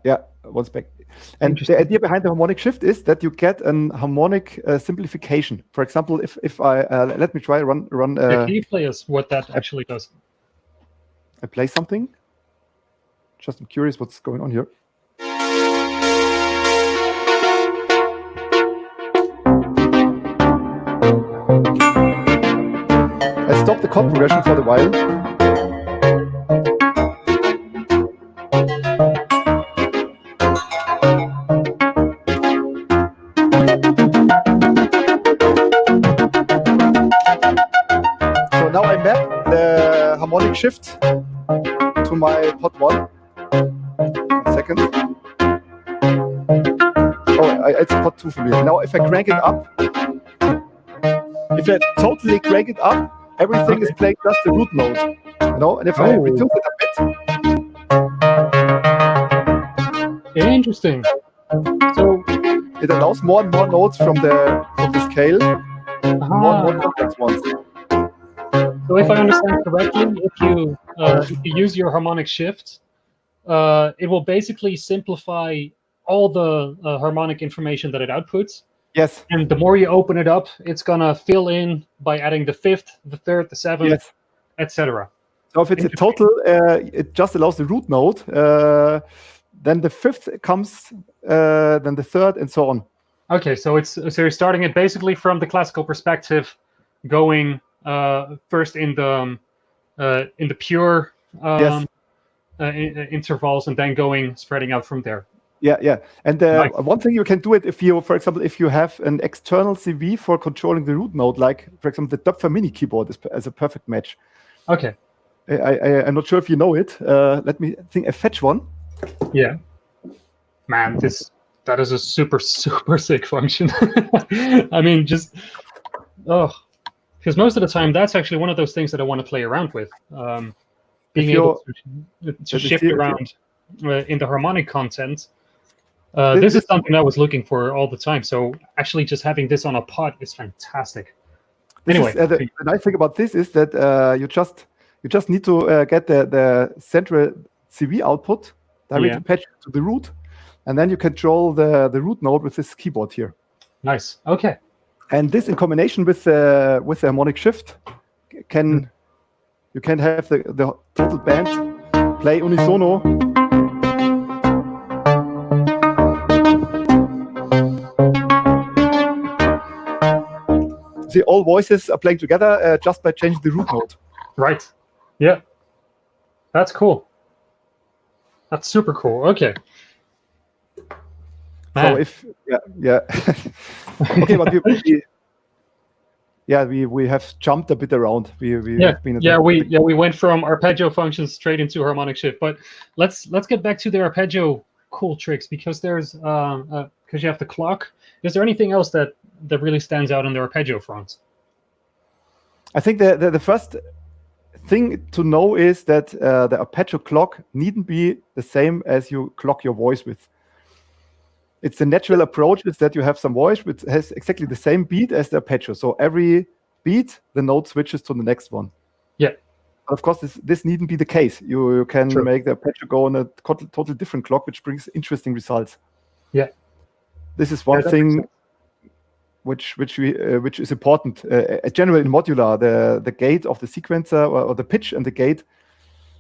Once back. And the idea behind the harmonic shift is that you get an harmonic simplification. For example, if I let me try run. Can you play us what that actually does? I play something. Just I'm curious what's going on here. I stop the chord progression for the while. map the harmonic shift to my pot 1. 1 second. Oh, it's pot 2 for me. Now if I crank it up, if I totally crank it up, everything is playing just the root note. And if I reduce it a bit, interesting. So it allows more and more notes from the scale, more and more complex ones. So if I understand correctly, if you use your harmonic shift, it will basically simplify all the harmonic information that it outputs. Yes. And the more you open it up, it's gonna fill in by adding the 5th, the 3rd, the 7th, etc. So if it's a total, it just allows the root note. Then the 5th comes, then the 3rd, and so on. Okay, so you're starting it basically from the classical perspective, going first in the pure intervals, and then spreading out from there. Yeah. And nice. One thing you can do it if you, for example, if you have an external CV for controlling the root note, like for example the Doppler mini keyboard is a perfect match. Okay. I'm not sure if you know it. Let me think. A fetch one. Yeah. Man, that is a super sick function. I mean, because most of the time that's actually one of those things that I want to play around with. Being able to shift around in the harmonic content. This is something I was looking for all the time. So actually just having this on a pot is fantastic. Anyway. The nice thing about this is that you just need to get the central CV output directly patched to the root, and then you control the root node with this keyboard here. Nice. Okay. And this in combination with the harmonic shift you can have the total band play unisono. See, all voices are playing together just by changing the root note. Right. Yeah. That's cool. That's super cool. Okay. So if okay, but we have jumped a bit around. We went from arpeggio functions straight into harmonic shift. But let's get back to the arpeggio cool tricks, because there's because you have the clock. Is there anything else that really stands out on the arpeggio front? I think the first thing to know is that the arpeggio clock needn't be the same as you clock your voice with. It's the natural approach is that you have some voice which has exactly the same beat as the arpeggio. So every beat, the note switches to the next one. Yeah. But of course, this needn't be the case. You can make the arpeggio go on a totally different clock, which brings interesting results. Yeah. This is one thing which is important. Generally in modular, the gate of the sequencer or the pitch and the gate,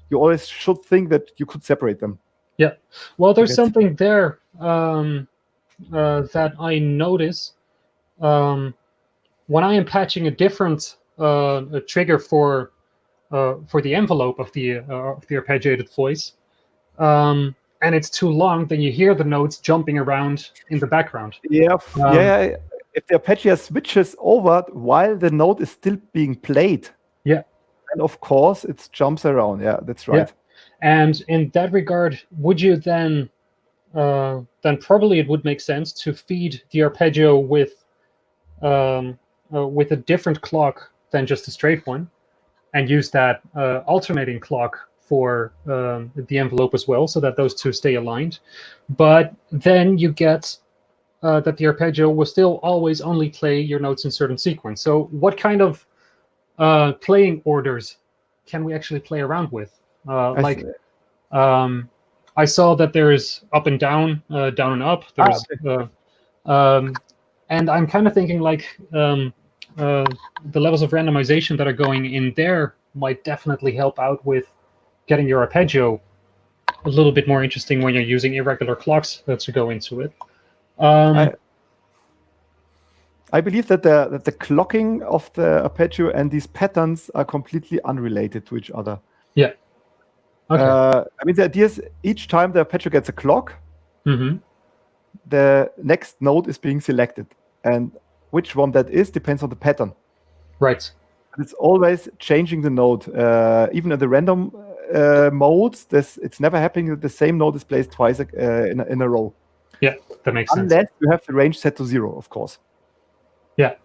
you always should think that you could separate them. Yeah. Well, there's something there that I notice when I am patching a different trigger for the envelope of the arpeggiated voice, and it's too long, then you hear the notes jumping around in the background. Yeah. If the arpeggio switches over while the note is still being played, and of course it jumps around. Yeah, that's right. Yeah. And in that regard, would you then probably it would make sense to feed the arpeggio with a different clock than just a straight one, and use that alternating clock for the envelope as well, so that those two stay aligned. But then you get that the arpeggio will still always only play your notes in certain sequence. So what kind of playing orders can we actually play around with? I saw that there's up and down, down and up. There's and I'm kind of thinking like the levels of randomization that are going in there might definitely help out with getting your arpeggio a little bit more interesting when you're using irregular clocks to go into it. I believe that the clocking of the arpeggio and these patterns are completely unrelated to each other. Yeah. Okay. I mean, the idea is each time the arpeggio gets a clock, the next note is being selected, and which one that is depends on the pattern. Right. It's always changing the note. Even in the random modes, it's never happening that the same note is placed twice in a row. Yeah, that makes sense. Unless you have the range set to 0, of course. Yeah.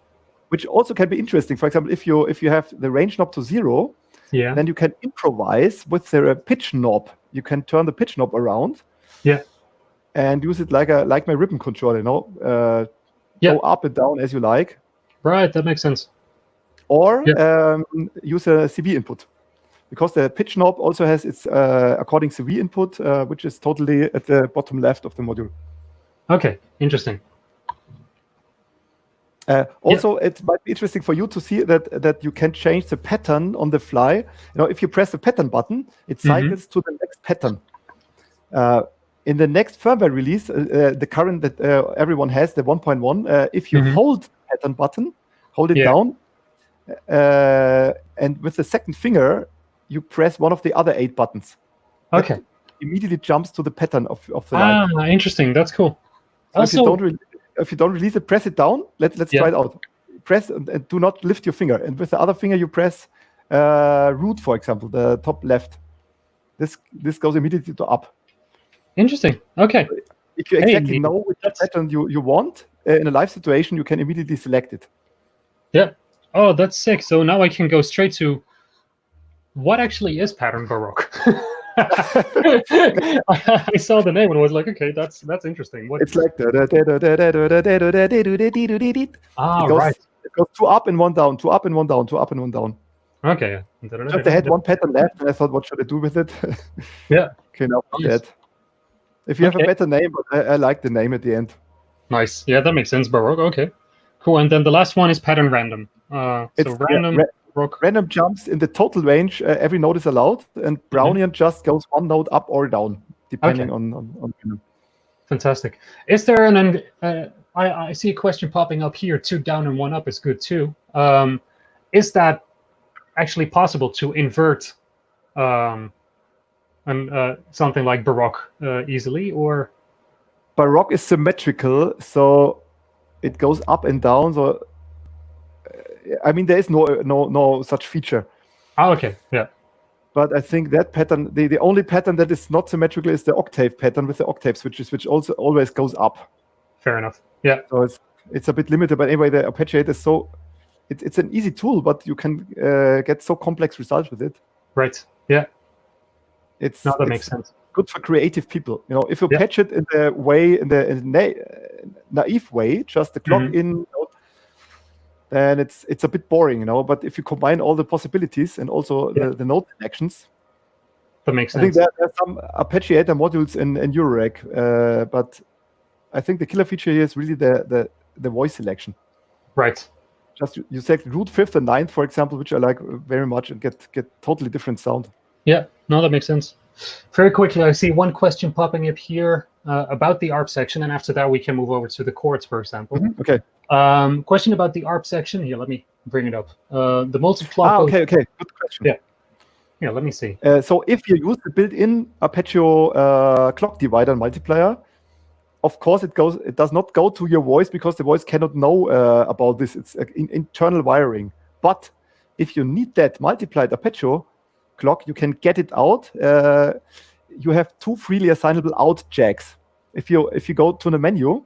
Which also can be interesting. For example, if you have the range knob to 0, then you can improvise with the pitch knob. You can turn the pitch knob around. Yeah. And use it like my ribbon controller, go up and down as you like. Right, that makes sense. Or use a CV input, because the pitch knob also has its according CV input, which is totally at the bottom left of the module. Okay, interesting. Also, it might be interesting for you to see that you can change the pattern on the fly. If you press the pattern button, it cycles to the next pattern. In the next firmware release, the current that everyone has, the 1.1, if you hold the pattern button, hold it down, and with the second finger, you press one of the other 8 buttons. Okay. That immediately jumps to the pattern of the line. Interesting. That's cool. So also, if you don't release it, press it down. Let's try it out. Press and do not lift your finger. And with the other finger, you press root, for example, the top left. This goes immediately to up. Interesting. Okay. If you exactly know which pattern you want in a live situation, you can immediately select it. Yeah. Oh, that's sick. So now I can go straight to what actually is pattern baroque. I saw the name and was like, okay, that's interesting. It's like it goes 2 up and 1 down, 2 up and 1 down, 2 up and 1 down. Okay. Just I had one pattern left, and I thought, what should I do with it? Yeah. Okay, now that. If you have a better name, but I like the name at the end. Nice. Yeah, that makes sense. Baroque. Okay. Cool. And then the last one is pattern random. Random jumps in the total range. Every note is allowed, and Brownian just goes 1 note up or down, depending on. Fantastic. Is there I see a question popping up here. 2 down and 1 up is good too. Is that actually possible to invert something like baroque easily, or? Baroque is symmetrical, so it goes up and down. So I mean, there is no such feature. Oh, okay, yeah. But I think that pattern, the only pattern that is not symmetrical is the octave pattern with the octave switches, which also always goes up. Fair enough. Yeah. So it's a bit limited, but anyway, the arpeggiator is so it's an easy tool, but you can get so complex results with it. Right. Yeah. That makes sense. Good for creative people. If you patch it in the way, in the naive way, just the clock in, then it's a bit boring, But if you combine all the possibilities and also the note connections, that makes sense. I think there are some arpeggiator modules in Eurorack, but I think the killer feature here is really the voice selection. Right. Just you select root 5th and 9th, for example, which I like very much, and get totally different sound. Yeah, no, that makes sense. Very quickly, I see one question popping up here about the ARP section, and after that, we can move over to the chords, for example. Okay. Question about the ARP section. Here, let me bring it up. The multi-clock. Okay. Good question. Yeah, let me see. So if you use the built-in arpeggio clock divider and multiplier, of course, it does not go to your voice, because the voice cannot know about this. It's internal wiring. But if you need that multiplied arpeggio clock, you can get it out. You have 2 freely assignable out jacks. If you go to the menu,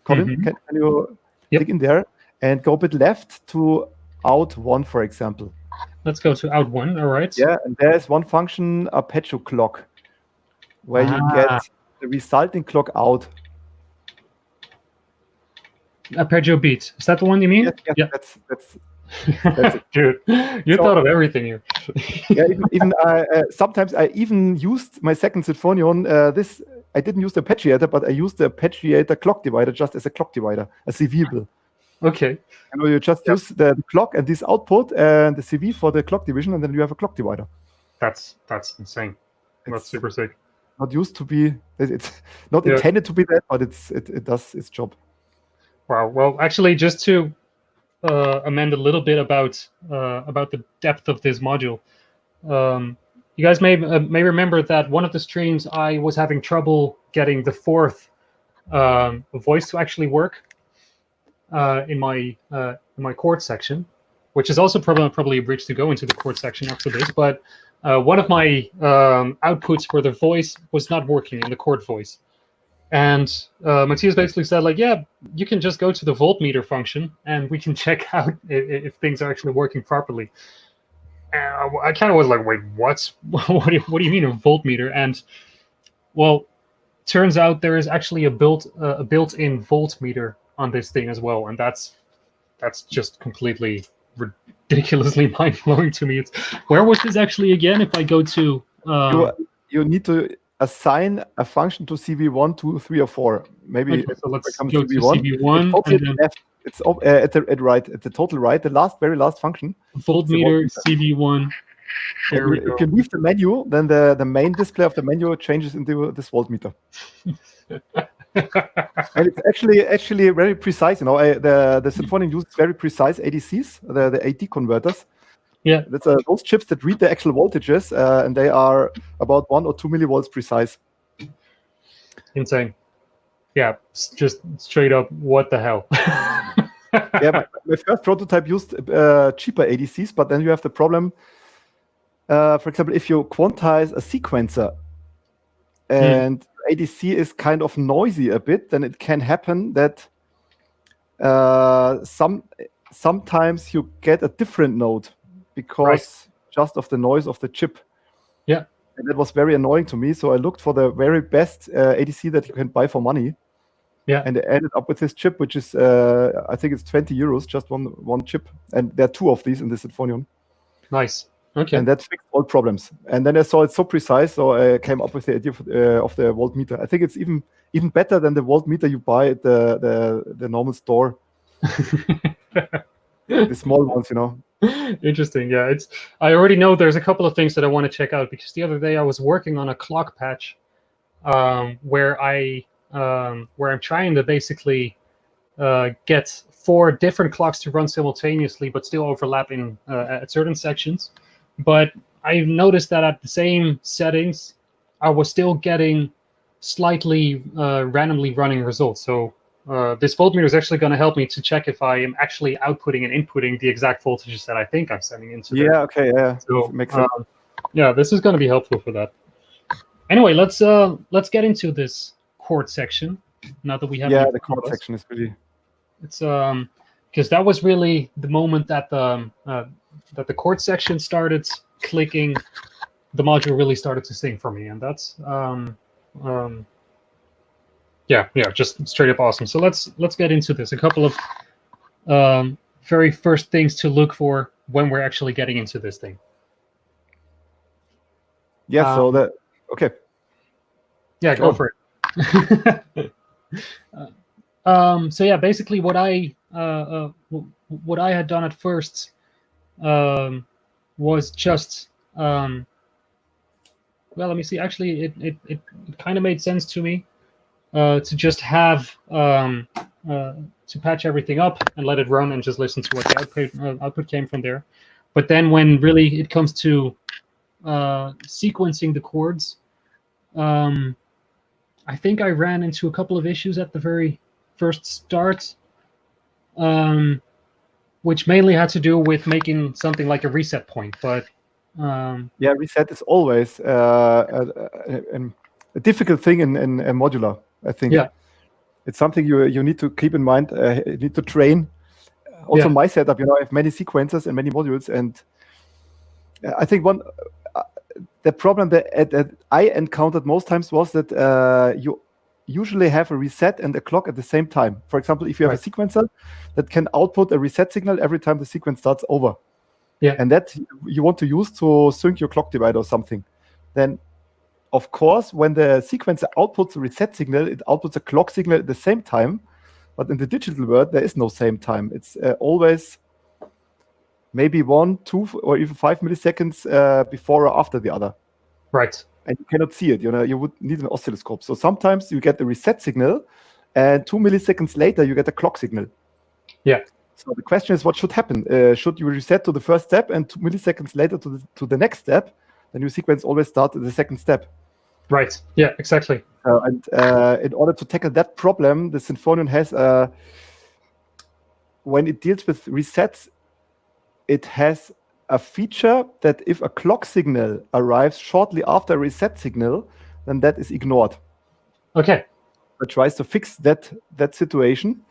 Colin, can you dig in there and go a bit left to out 1, for example? Let's go to out 1. All right. Yeah, and there's one function, arpeggio clock, where you get the resulting clock out. Arpeggio beat. Is that the one you mean? Yeah. That's it. Dude, you thought of everything here. Yeah, even sometimes I even used my second Sinfonion. I didn't use the arpeggiator, but I used the arpeggiator clock divider just as a clock divider, a CV. Okay. You just use the clock and this output and the CV for the clock division, and then you have a clock divider. That's insane. That's super sick. Not used to be. It's not intended to be that, but it does its job. Wow. Well, actually, just to amend a little bit about the depth of this module. You guys may remember that one of the streams I was having trouble getting the 4th voice to actually work in my chord section, which is also probably a bridge to go into the chord section after this. But one of my outputs for the voice was not working in the chord voice. And Matthias basically said, like, yeah, you can just go to the voltmeter function and we can check out if things are actually working properly. And I kind of was like, wait, what? What do you mean a voltmeter? And, well, turns out there is actually a built-in voltmeter on this thing as well. And that's just completely ridiculously mind-blowing to me. Where was this actually again? If I go to... You need to assign a function to CV1, 2, 3, or 4. Maybe okay, so let's go to CV1. It's at right, at the total right, the very last function. Voltmeter, CV1. There we go. If you leave the menu, then the main display of the menu changes into this voltmeter. And it's actually very precise. You know, the Sinfonion uses very precise ADCs, the AD converters. Yeah, that's those chips that read the actual voltages, and they are about 1 or 2 millivolts precise. Insane. Yeah, just straight up, what the hell? Yeah, my first prototype used cheaper ADCs, but then you have the problem. For example, if you quantize a sequencer and ADC is kind of noisy a bit, then it can happen that sometimes you get a different note because just of the noise of the chip. Yeah. And that was very annoying to me. So I looked for the very best ADC that you can buy for money. Yeah. And I ended up with this chip, which is, I think it's 20 euros, just one chip. And there are 2 of these in the Sinfonion. Nice. Okay. And that fixed all problems. And then I saw it so precise, so I came up with the idea of the voltmeter. I think it's even better than the voltmeter you buy at the normal store. The small ones, you know. Interesting. Yeah, I already know there's a couple of things that I want to check out, because the other day I was working on a clock patch where I'm trying to basically get 4 different clocks to run simultaneously but still overlap in at certain sections. But I noticed that at the same settings I was still getting slightly randomly running results. So this voltmeter is actually going to help me to check if I am actually outputting and inputting the exact voltages that I think I'm sending into there. Okay, yeah. So makes sense. Yeah, this is going to be helpful for that. Anyway, let's get into this chord section now that we have. Yeah, the chord section is really. It's because that was really the moment that the chord section started clicking. The module really started to sing for me, and that's yeah, just straight up awesome. So let's get into this. A couple of very first things to look for when we're actually getting into this thing. Yeah. Okay. Yeah, go for it. So yeah, basically what I had done at first was just well, let me see. Actually, it kind of made sense to me to just have to patch everything up and let it run and just listen to what the output came from there. But then when really it comes to sequencing the chords, I think I ran into a couple of issues at the very first start, which mainly had to do with making something like a reset point. But yeah, reset is always a difficult thing in modular, I think. Yeah. It's something you need to keep in mind. You need to train. Also, my setup, I have many sequencers and many modules, and I think the problem that I encountered most times was that you usually have a reset and a clock at the same time. For example, if you have a sequencer that can output a reset signal every time the sequence starts over, and that you want to use to sync your clock divider or something, then of course, when the sequencer outputs a reset signal, it outputs a clock signal at the same time. But in the digital world, there is no same time. It's always maybe 1, 2, or even 5 milliseconds before or after the other. Right. And you cannot see it. You would need an oscilloscope. So sometimes you get the reset signal, and 2 milliseconds later you get a clock signal. Yeah. So the question is, what should happen? Should you reset to the first step and 2 milliseconds later to the next step? Then your sequence always starts at the second step. Right. Yeah. Exactly. And in order to tackle that problem, the Sinfonion has when it deals with resets, it has a feature that if a clock signal arrives shortly after a reset signal, then that is ignored. Okay. It tries to fix that situation,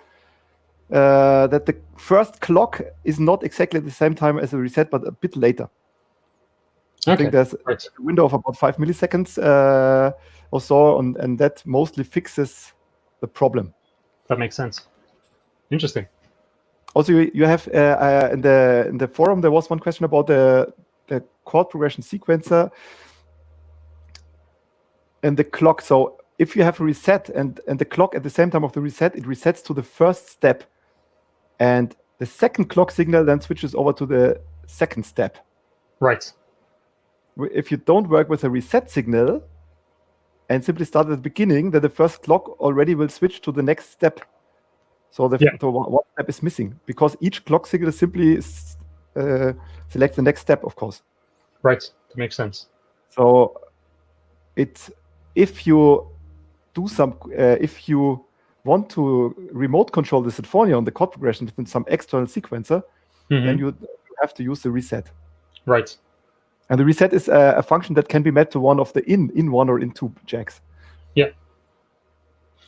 that the first clock is not exactly at the same time as a reset, but a bit later. I think there's a window of about 5 milliseconds or so, and that mostly fixes the problem. That makes sense. Interesting. Also, you have in the forum there was one question about the chord progression sequencer and the clock. So if you have a reset and the clock at the same time of the reset, it resets to the first step, and the second clock signal then switches over to the second step. Right. If you don't work with a reset signal and simply start at the beginning, then the first clock already will switch to the next step. So the one step is missing because each clock signal simply selects the next step, of course. Right. That makes sense. So if you want to remote control the Sinfonion, the chord progression with some external sequencer, then you have to use the reset. Right. And the reset is a function that can be met to one of the in one or in two jacks. Yeah.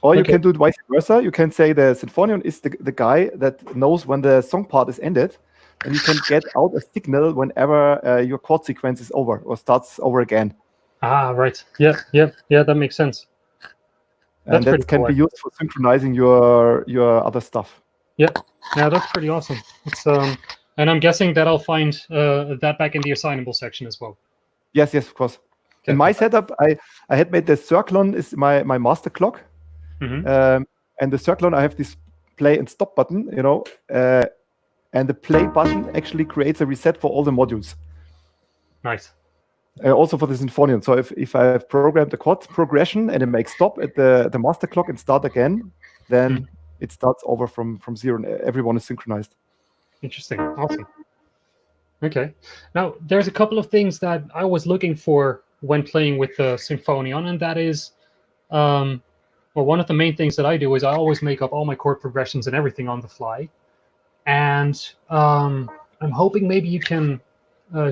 Or you can do it vice versa. You can say the Sinfonion is the guy that knows when the song part is ended, and you can get out a signal whenever your chord sequence is over or starts over again. Ah, right. Yeah, that makes sense. And that can be used for synchronizing your other stuff. Yeah, that's pretty awesome. It's and I'm guessing that I'll find that back in the assignable section as well. Yes, of course. Okay. In my setup, I had made the Circlon is my master clock, and the Circlon I have this play and stop button, and the play button actually creates a reset for all the modules. Nice. Also for the Sinfonion. So if I have programmed the chord progression and it makes stop at the master clock and start again, then it starts over from zero and everyone is synchronized. Interesting. Awesome. Okay. Now, there's a couple of things that I was looking for when playing with the Sinfonion, and that is, well, one of the main things that I do is I always make up all my chord progressions and everything on the fly. And I'm hoping maybe you can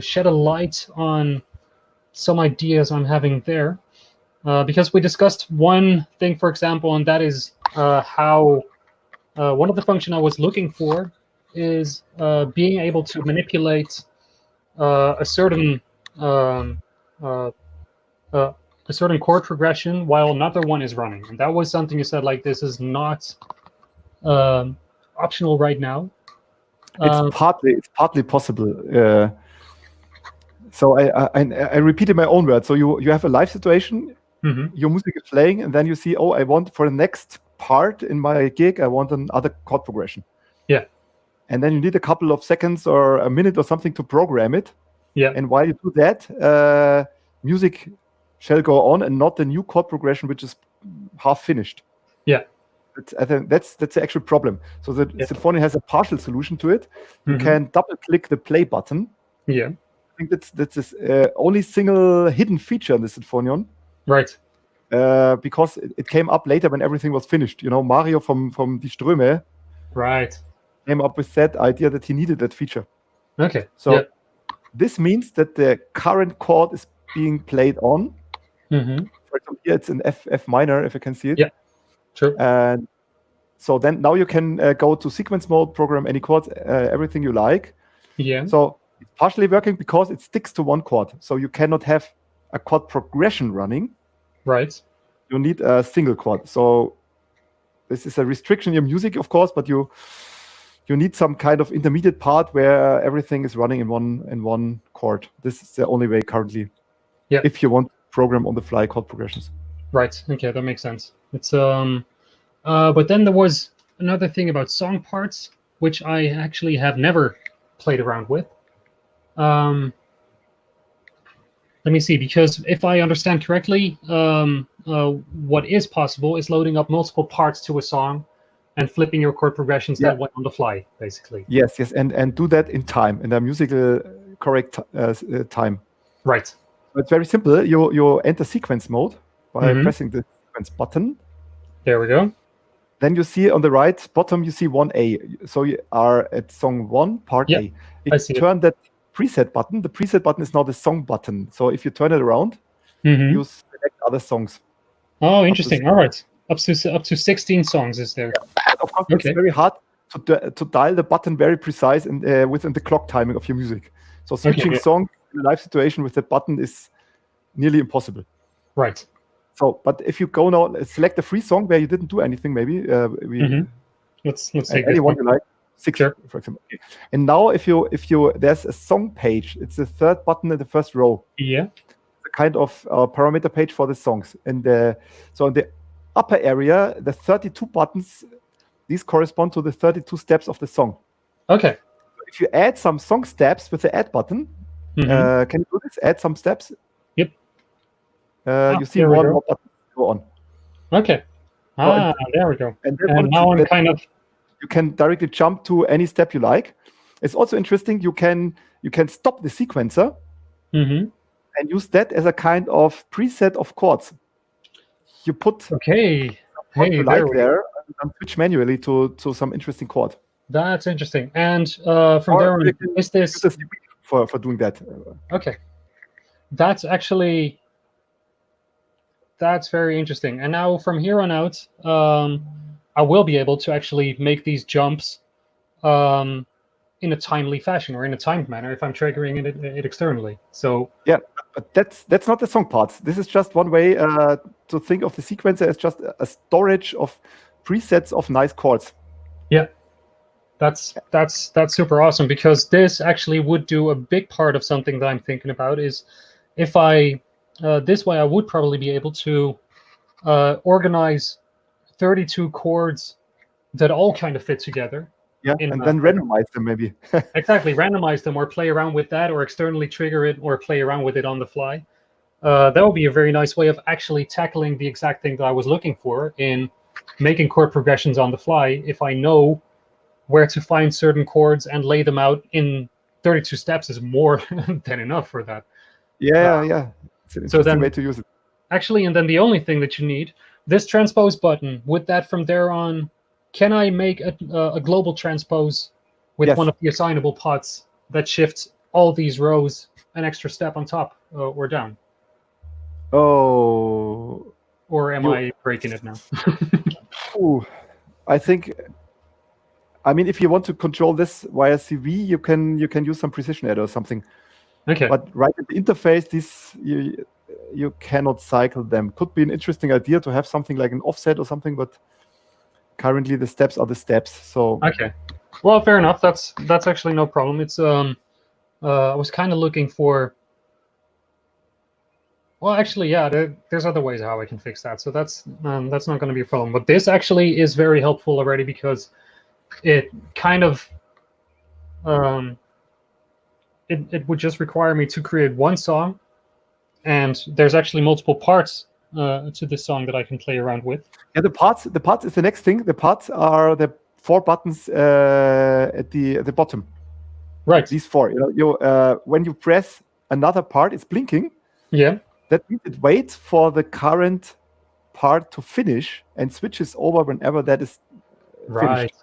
shed a light on some ideas I'm having there. Because we discussed one thing, for example, and that is how one of the functions I was looking for is being able to manipulate a certain chord progression while another one is running, and that was something you said like this is not optional right now. It's partly possible. So I repeated my own words. So you have a live situation, your music is playing, and then you see, I want for the next part in my gig, I want another chord progression. Yeah. And then you need a couple of seconds or a minute or something to program it. Yeah. And while you do that, music shall go on and not the new chord progression, which is half finished. Yeah. I think that's the actual problem. So the Sinfonion has a partial solution to it. You can double click the play button. Yeah. I think that's only single hidden feature in the Sinfonion. Right. Because it came up later when everything was finished. Mario from Die Ströme. Right. Came up with that idea that he needed that feature. Okay. So this means that the current chord is being played on. For example, here it's an F minor, if you can see it. Yeah. Sure. And so then now you can go to sequence mode, program any chords, everything you like. Yeah. So it's partially working because it sticks to one chord. So you cannot have a chord progression running. Right. You need a single chord. So this is a restriction in your music, of course, but you need some kind of intermediate part where everything is running in one chord. This is the only way currently. Yeah. If you want to program on the fly chord progressions. Right. Okay, that makes sense. It's but then there was another thing about song parts, which I actually have never played around with. Let me see, because if I understand correctly, what is possible is loading up multiple parts to a song and flipping your chord progressions that way on the fly, basically. Yes, and do that in time, in the musical correct time. Right. So it's very simple. You enter sequence mode by pressing the sequence button. There we go. then you see on the right bottom, you see 1A. So you are at song 1, part Yeah, A. I If see you it. turn that preset button, the preset button is now the song button. So if you turn it around, Mm-hmm. you select other songs. Oh, interesting. All right. Up to 16 songs is there. But of course, Okay. it's very hard to dial the button very precise within the clock timing of your music. So switching yeah. song in a live situation with that button is nearly impossible. Right. So, but if you go now, select a free song where you didn't do anything, maybe Let's take any this one one. you like, 6, Sure. for example. Okay. And now, if you there's a song page. It's the third button in the first row. Yeah. It's a kind of parameter page for the songs. And so in the upper area, the 32 buttons, these correspond to the 32 steps of the song. Okay. If you add some song steps with the add button, can you do this? Add some steps. Yep. You see one more button go on. Okay. There we go. And now I'm kind of. You can directly jump to any step you like. It's also interesting. You can stop the sequencer and use that as a kind of preset of chords. You put what you like there and switch manually to some interesting chord. That's interesting. And from there on, is this for doing that? Okay. That's very interesting. And now from here on out, I will be able to actually make these jumps in a timely fashion or in a timed manner if I'm triggering it externally. So yeah, but that's not the song parts. This is just one way to think of the sequencer as just a storage of presets of nice chords. Yeah, that's super awesome, because this actually would do a big part of something that I'm thinking about. Is if I this way I would probably be able to organize 32 chords that all kind of fit together. Yeah, and then randomize them maybe. Exactly, randomize them or play around with that, or externally trigger it or play around with it on the fly. That would be a very nice way of actually tackling the exact thing that I was looking for in making chord progressions on the fly. If I know where to find certain chords and lay them out in 32 steps is more than enough for that. Yeah. It's an interesting way to use it. Actually, and then the only thing that you need, this transpose button, with that from there on, can I make a global transpose with one of the assignable pots that shifts all these rows an extra step on top or down? Oh. Or am I breaking it now? I think, if you want to control this via CV, you can use some precision add or something. Okay. But right at the interface, you cannot cycle them. Could be an interesting idea to have something like an offset or something, but currently the steps are the steps. So okay, well, fair enough. That's actually no problem. It's I was kind of looking for. Well, actually, yeah, there's other ways how I can fix that. So that's not going to be a problem. But this actually is very helpful already, because it kind of it would just require me to create one song, and there's actually multiple parts to this song that I can play around with. Yeah, the parts is the next thing. The parts are the 4 buttons at the bottom. Right. These 4. When you press another part, it's blinking. Yeah. That means it waits for the current part to finish and switches over whenever that is finished.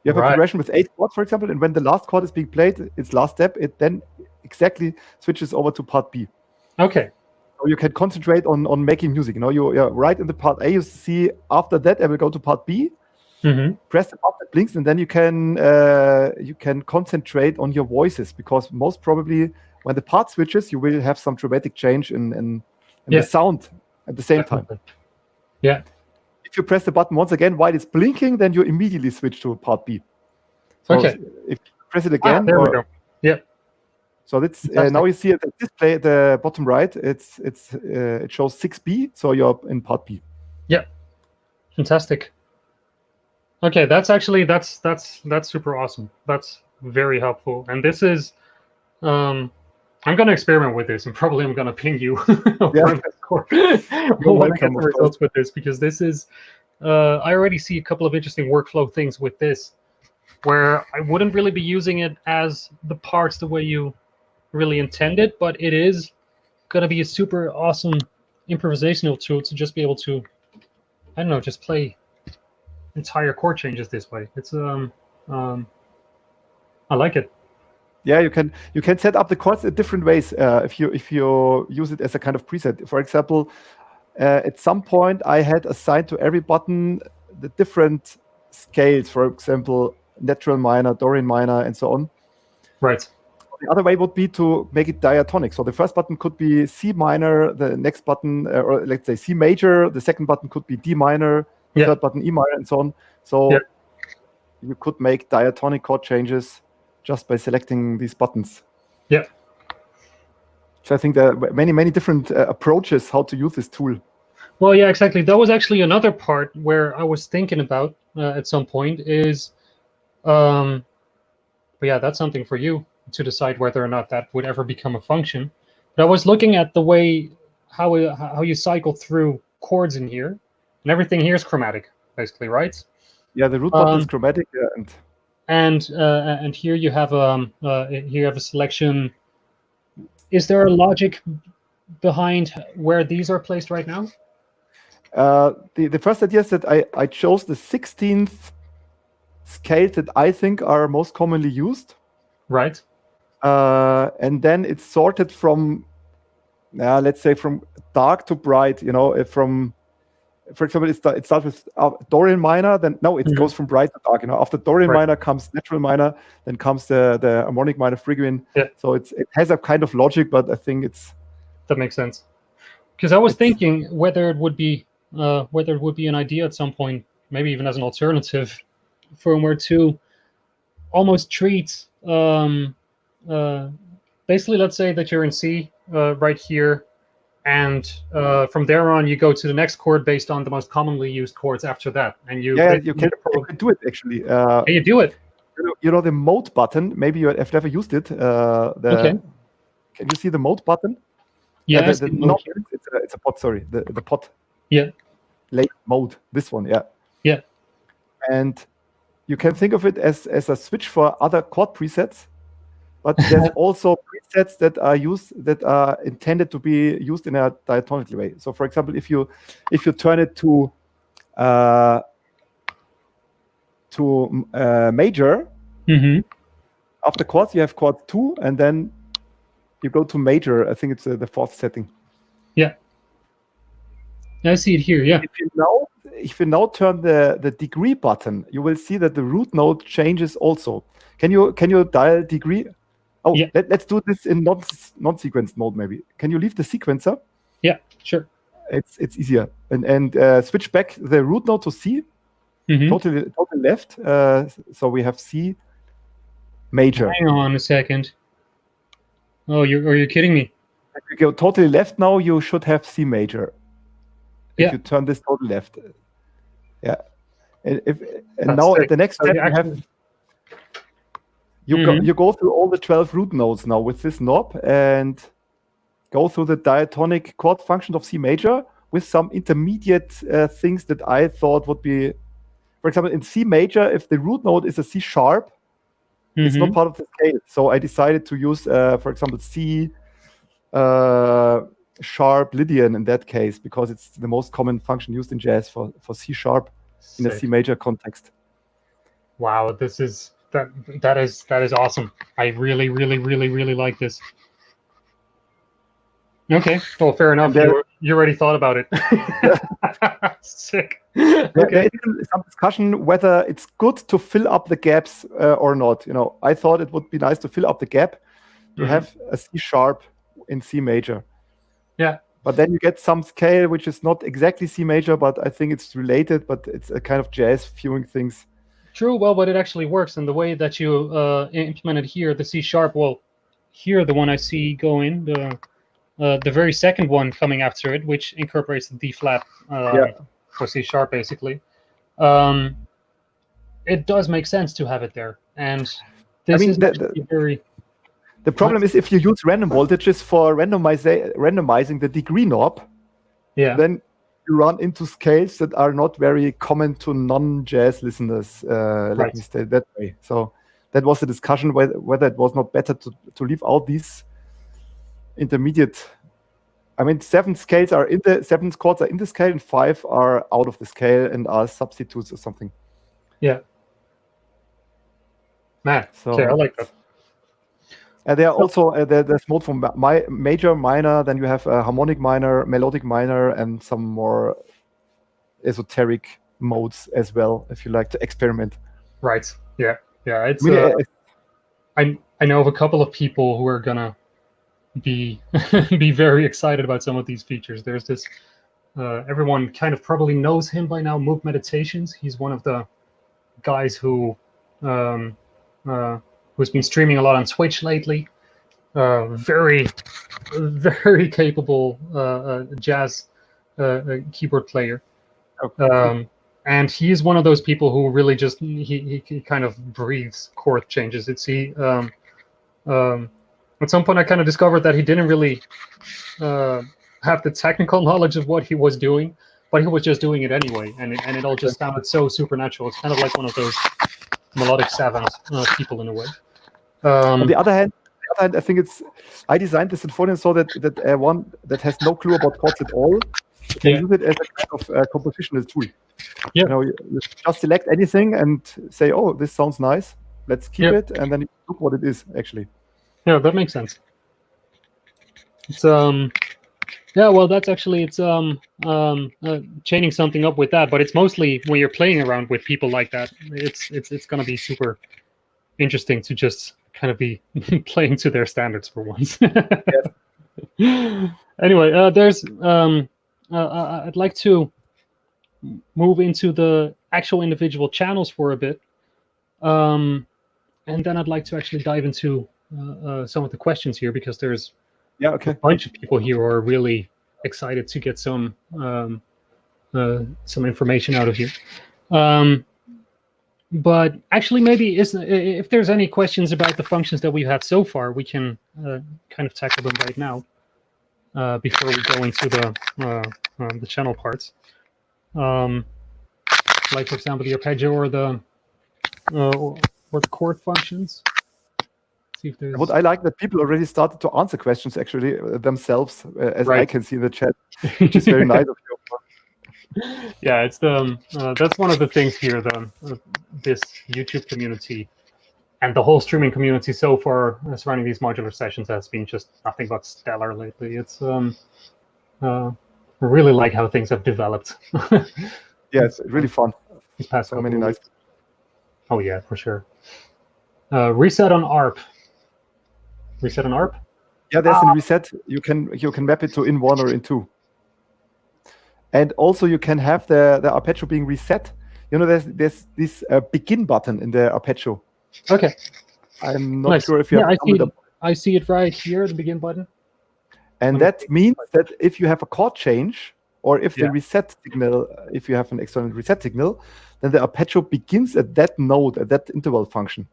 You have a progression with 8 chords, for example, and when the last chord is being played, its last step, it then exactly switches over to part B. Okay. So you can concentrate on making music. You're right in the part A. You see, after that, I will go to part B. Press the button that blinks, and then you can concentrate on your voices, because most probably when the part switches, you will have some dramatic change in the sound at the same time. Yeah. If you press the button once again while it's blinking, then you immediately switch to part B. So if you press it again, there we go. Yeah. So that's now you see at the display at the bottom right. It shows 6B, so you're in part B. Yeah. Fantastic. Okay, that's super awesome. That's very helpful. And this is I'm going to experiment with this, and probably I'm going to ping you when I get the results with this, because this is I already see a couple of interesting workflow things with this, where I wouldn't really be using it as the parts the way you really intended, but it is going to be a super awesome improvisational tool to just be able to, I don't know, just play entire chord changes this way. It's I like it. Yeah, you can set up the chords in different ways if you use it as a kind of preset. For example, at some point I had assigned to every button the different scales. For example, natural minor, Dorian minor, and so on. Right. The other way would be to make it diatonic. So the first button could be C minor, the next button, or let's say C major, the second button could be D minor, the third button E minor, and so on. So you could make diatonic chord changes just by selecting these buttons. Yeah. So I think there are many different approaches how to use this tool. Well, yeah, exactly. That was actually another part where I was thinking about at some point is, but yeah, that's something for you to decide whether or not that would ever become a function. But I was looking at the way how you cycle through chords in here, and everything here is chromatic, basically, right? Yeah, the root button is chromatic, and here you have a selection. Is there a logic behind where these are placed right now? The first idea is that I chose the 16th scales that I think are most commonly used. Right. And then it's sorted from, let's say, from dark to bright. You know, from, for example, it starts with Dorian minor. Then it goes from bright to dark. You know, after Dorian minor comes natural minor, then comes the harmonic minor Phrygian. Yeah. So it has a kind of logic, but I think that makes sense. Because I was thinking whether it would be an idea at some point, maybe even as an alternative, firmware to almost treat basically, let's say that you're in C right here, and from there on you go to the next chord based on the most commonly used chords after that, and you can do it actually. Can you do it? You know the mode button. Maybe you have never used it. Okay. Can you see the mode button? Yeah, it's a pot. Sorry, the pot. Yeah. Late mode. This one. Yeah. Yeah. And you can think of it as a switch for other chord presets, but there's also presets that are intended to be used in a diatonic way. So, for example, if you turn it to major, after chords you have chord 2, and then you go to major. I think it's the fourth setting. Yeah. I see it here. Yeah. If you now turn the degree button, you will see that the root note changes also. Can you dial degree? Oh, yeah. Let's do this in non-sequenced mode maybe. Can you leave the sequencer? Yeah, sure. It's easier. And switch back the root note to C. Totally left. So we have C major. Hang on a second. Oh, are you kidding me? If you go totally left now, you should have C major. If you turn this totally left. Yeah. And now at the next step you go through all the 12 root notes now with this knob and go through the diatonic chord function of C major with some intermediate things that I thought would be, for example, in C major, if the root note is a C sharp, it's not part of the scale. So I decided to use, for example, C sharp Lydian in that case, because it's the most common function used in jazz for C sharp in a C major context. Wow, that is awesome. I really like this. Okay, well, fair enough. You already thought about it. Sick. Okay. There is some discussion whether it's good to fill up the gaps or not. You know, I thought it would be nice to fill up the gap to have a C sharp in C major. Yeah. But then you get some scale which is not exactly C major, but I think it's related, but it's a kind of jazz viewing things. True, well, but it actually works in the way that you implemented here, the C sharp. Well, here, the one I see going, the very second one coming after it, which incorporates the D flat for C sharp, basically. It does make sense to have it there. And this is very... The problem is if you use random voltages for randomizing the degree knob, then you run into scales that are not very common to non-jazz listeners. Let me say it that way. So that was the discussion whether it was not better to leave out these intermediate. I mean, 7 chords are in the scale, and 5 are out of the scale and are substitutes or something. Yeah. Man, So okay, I like that. and there are also there's mode from major, minor. Then you have harmonic minor, melodic minor, and some more esoteric modes as well, if you like to experiment. Right. Yeah. Yeah. It's. I mean, I know of a couple of people who are gonna be be very excited about some of these features. There's this. Everyone kind of probably knows him by now. Move Meditations. He's one of the guys who's been streaming a lot on Twitch lately. Very, very capable jazz keyboard player. And he's one of those people who really just he kind of breathes chord changes. At some point I kind of discovered that he didn't really have the technical knowledge of what he was doing, but he was just doing it anyway, and it all just sounded so supernatural. It's kind of like one of those melodic savant people in a way. On the other hand, I think I designed the Sinfonion so that one that has no clue about chords at all can use it as a kind of compositional tool. Yeah. You just select anything and say, "Oh, this sounds nice. Let's keep it," and then you look what it is actually. Yeah, that makes sense. It's yeah, well, that's actually chaining something up with that, but it's mostly when you're playing around with people like that. It's going to be super interesting to just kind of be playing to their standards for once. Anyway, there's I'd like to move into the actual individual channels for a bit, and then I'd like to actually dive into some of the questions here, because there's a bunch of people here who are really excited to get some information out of you. But actually, maybe if there's any questions about the functions that we've had so far, we can kind of tackle them right now before we go into the channel parts. Like, for example, the arpeggio or the chord functions. See if there's... What I like that people already started to answer questions actually themselves, as I can see in the chat, which is very nice of you. Yeah, it's that's one of the things here. This YouTube community and the whole streaming community so far surrounding these modular sessions has been just nothing but stellar lately. It's really like how things have developed. Yeah, it's really fun. These past so many nice. Oh yeah, for sure. Reset on ARP. Reset on ARP? Yeah, there's a reset. You can map it to in 1 or in 2. And also you can have the arpeggio being reset. You know, there's this begin button in the arpeggio. Okay. I'm not sure if you have I see it right here, the begin button. And that means that if you have a chord change, or if the reset signal, if you have an external reset signal, then the arpeggio begins at that node, at that interval function.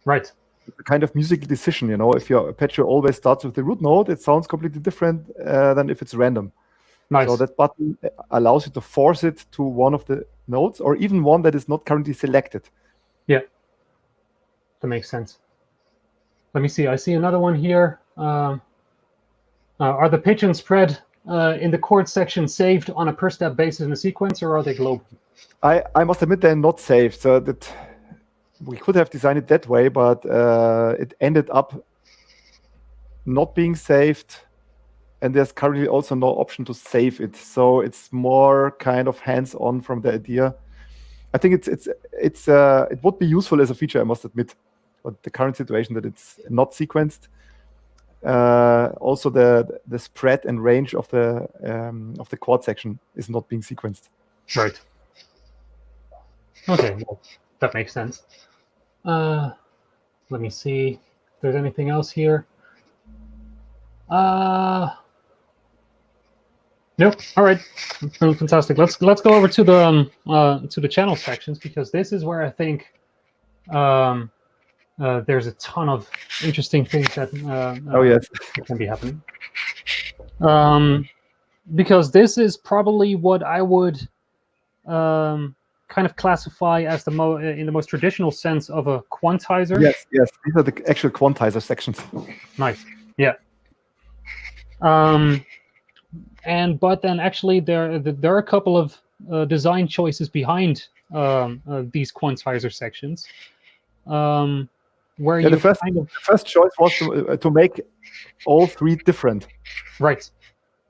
Right. It's a kind of musical decision, you know. If your arpeggio always starts with the root note, it sounds completely different than if it's random. Nice. So that button allows you to force it to one of the notes, or even one that is not currently selected. Yeah, that makes sense. Let me see. I see another one here. Are the pitch and spread in the chord section saved on a per step basis in a sequence, or are they global? I must admit they're not saved. So that we could have designed it that way, but it ended up not being saved. And there's currently also no option to save it, so it's more kind of hands-on from the idea. I think it would be useful as a feature, I must admit, but the current situation that it's not sequenced. Also, the spread and range of the chord section is not being sequenced. Right. Okay, well, that makes sense. Let me see if there's anything else here. Nope. All right. Fantastic. Let's go over to the channel sections, because this is where I think there's a ton of interesting things that can be happening. Because this is probably what I would kind of classify as in the most traditional sense of a quantizer. Yes. These are the actual quantizer sections. Nice. Yeah. But then actually there are a couple of design choices behind these quantizer sections, where Yeah, you the first choice was to make all three different. Right.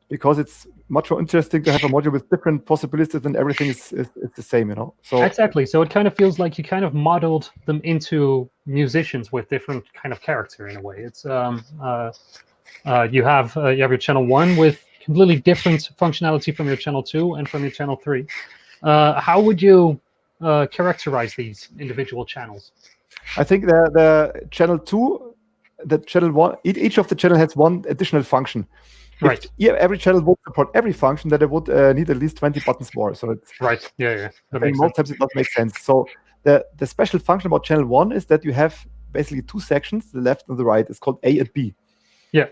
Because it's much more interesting to have a module with different possibilities and everything is the same, you know. So exactly. So it kind of feels like you kind of modeled them into musicians with different kind of character in a way. It's you have your channel 1 with completely different functionality from your channel 2 and from your channel 3. How would you characterize these individual channels? I think the channel 2, the channel 1, each of the channel has one additional function. Right. If every channel would support every function, then it would need at least 20 buttons more. So it's right. Yeah. I think most times it does make sense. So the special function about channel 1 is that you have basically two sections, the left and the right. It's called A and B. Yeah.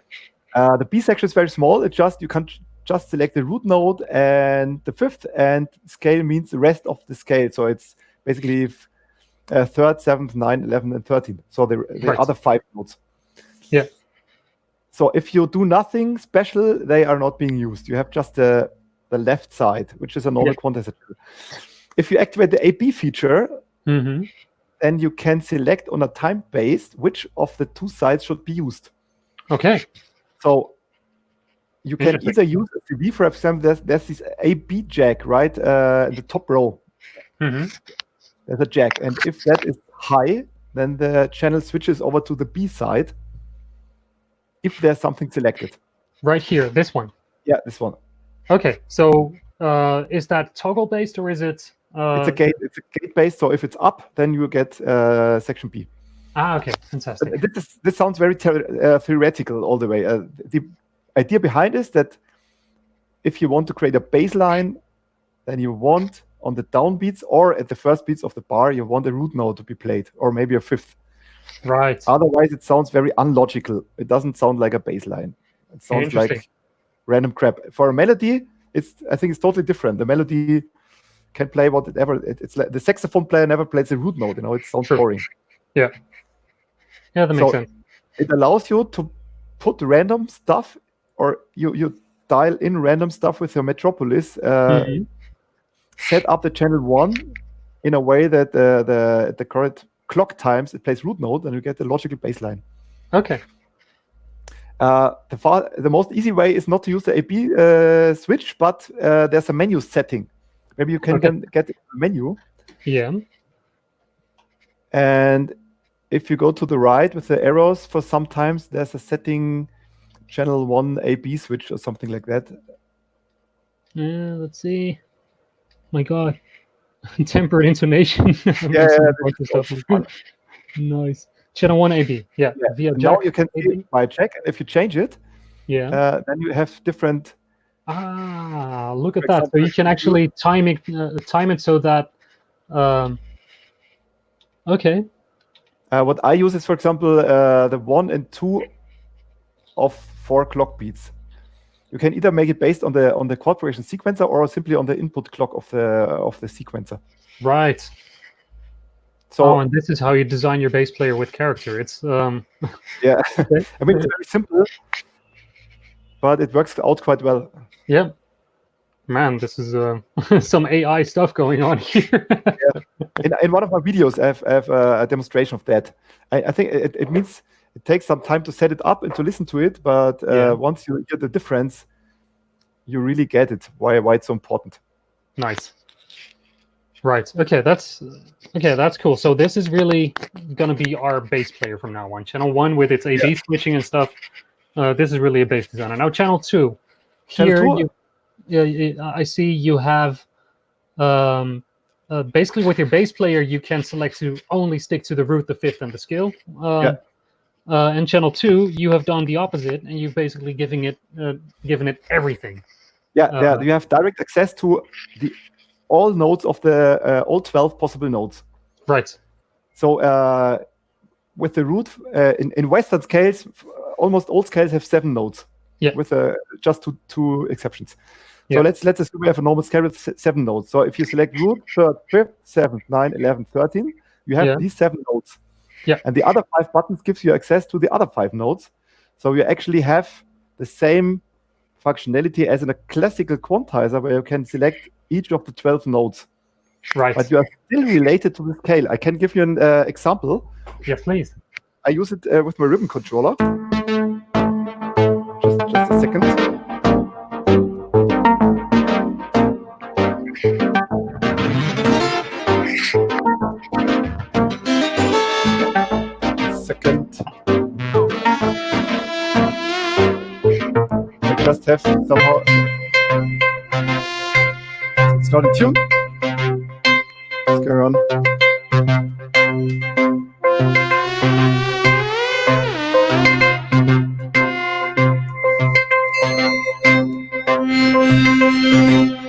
The B section is very small. You can just select the root node and the fifth, and scale means the rest of the scale. So it's basically third, seventh, 9, 11, and 13. So the Right. other 5 nodes. Yeah. So if you do nothing special, they are not being used. You have just the left side, which is a normal quantizer. If you activate the AB feature, then you can select on a time base which of the two sides should be used. Okay. So you can either use a CV, for example, there's this AB jack, right, in the top row. There's a jack. And if that is high, then the channel switches over to the B side if there's something selected. Right here, this one. Yeah, this one. Okay, so is that toggle based or is it? It's a gate based. So if it's up, then you get section B. Ah, okay, fantastic. This sounds very theoretical all the way. The idea behind is that if you want to create a bass line, then you want on the downbeats or at the first beats of the bar, you want a root node to be played, or maybe a fifth. Right. Otherwise, it sounds very unlogical. It doesn't sound like a bass line. It sounds like random crap. For a melody, I think it's totally different. The melody can play whatever. It's like the saxophone player never plays a root node. You know, it sounds boring. Yeah. Yeah, that makes sense. It allows you to put random stuff, or you dial in random stuff with your Metropolis. Set up the channel 1 in a way that the correct clock times it plays root node, and you get the logical bass line. Okay. The most easy way is not to use the AB switch, but there's a menu setting. Maybe you can get the menu. Yeah. And if you go to the right with the arrows, for sometimes there's a setting, channel 1 AB switch or something like that. Let's see. My God. Tempered intonation. Nice. Channel 1 AB. Yeah. Via now you can see it by jack. If you change it, then you have different. Look at that. So you can actually time it so that. Okay. What I use is, for example, the 1 and 2 of 4 clock beats. You can either make it based on the chord progression sequencer or simply on the input clock of the sequencer. Right. So, and this is how you design your bass player with character. It's yeah. I mean, it's very simple, but it works out quite well. Yeah. Man, this is some AI stuff going on here. In one of my videos, I have a demonstration of that. I think it means it takes some time to set it up and to listen to it, but once you hear the difference, you really get it, why it's so important. Nice. Right. Okay, that's cool. So this is really gonna be our bass player from now on. Channel 1 with its AB switching and stuff. This is really a bass designer. Now channel 2. I see you have basically with your bass player you can select to only stick to the root, the fifth, and the scale. And channel 2, you have done the opposite, and you've basically given it everything. Yeah, you have direct access to all nodes of the all 12 possible nodes. Right. So with the root in Western scales, almost all scales have 7 nodes. Yeah. With just two exceptions. So let's assume we have a normal scale with 7 nodes. So if you select root, third, fifth, 7th, 9, 11, 13, you have these 7 nodes. Yeah. And the other 5 buttons gives you access to the other 5 nodes. So you actually have the same functionality as in a classical quantizer where you can select each of the 12 nodes. Right. but you are still related to the scale. I can give you an example. Yeah, please. I use it with my ribbon controller. Just a second. I just have somehow. It's not in tune. What's going on?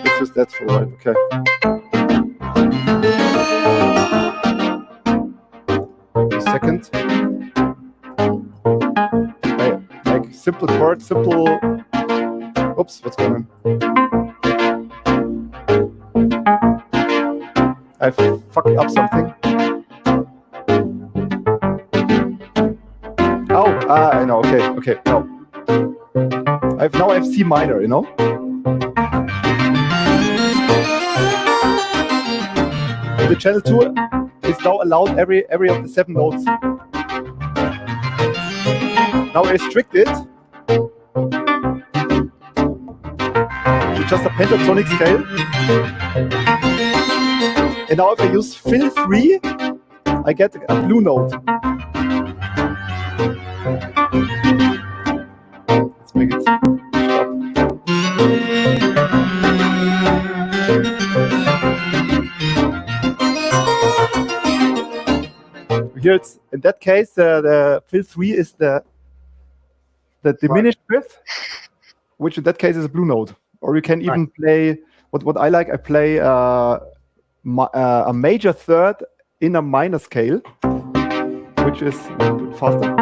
Let's use that for a while. Okay. A second. I like simple chords, simple. Oops, what's going on? I fucked up something. Oh, I know. Okay. No. Now I have C minor. You know. The channel 2 is now allowed every of the 7 notes. Now I restrict it to just a pentatonic scale. And now if I use fill 3, I get a blue note. Let's make it stop. Here it's in that case the fill 3 is the diminished fifth, which in that case is a blue note. Or you can even play what I like. I play a major third in a minor scale, which is a bit faster.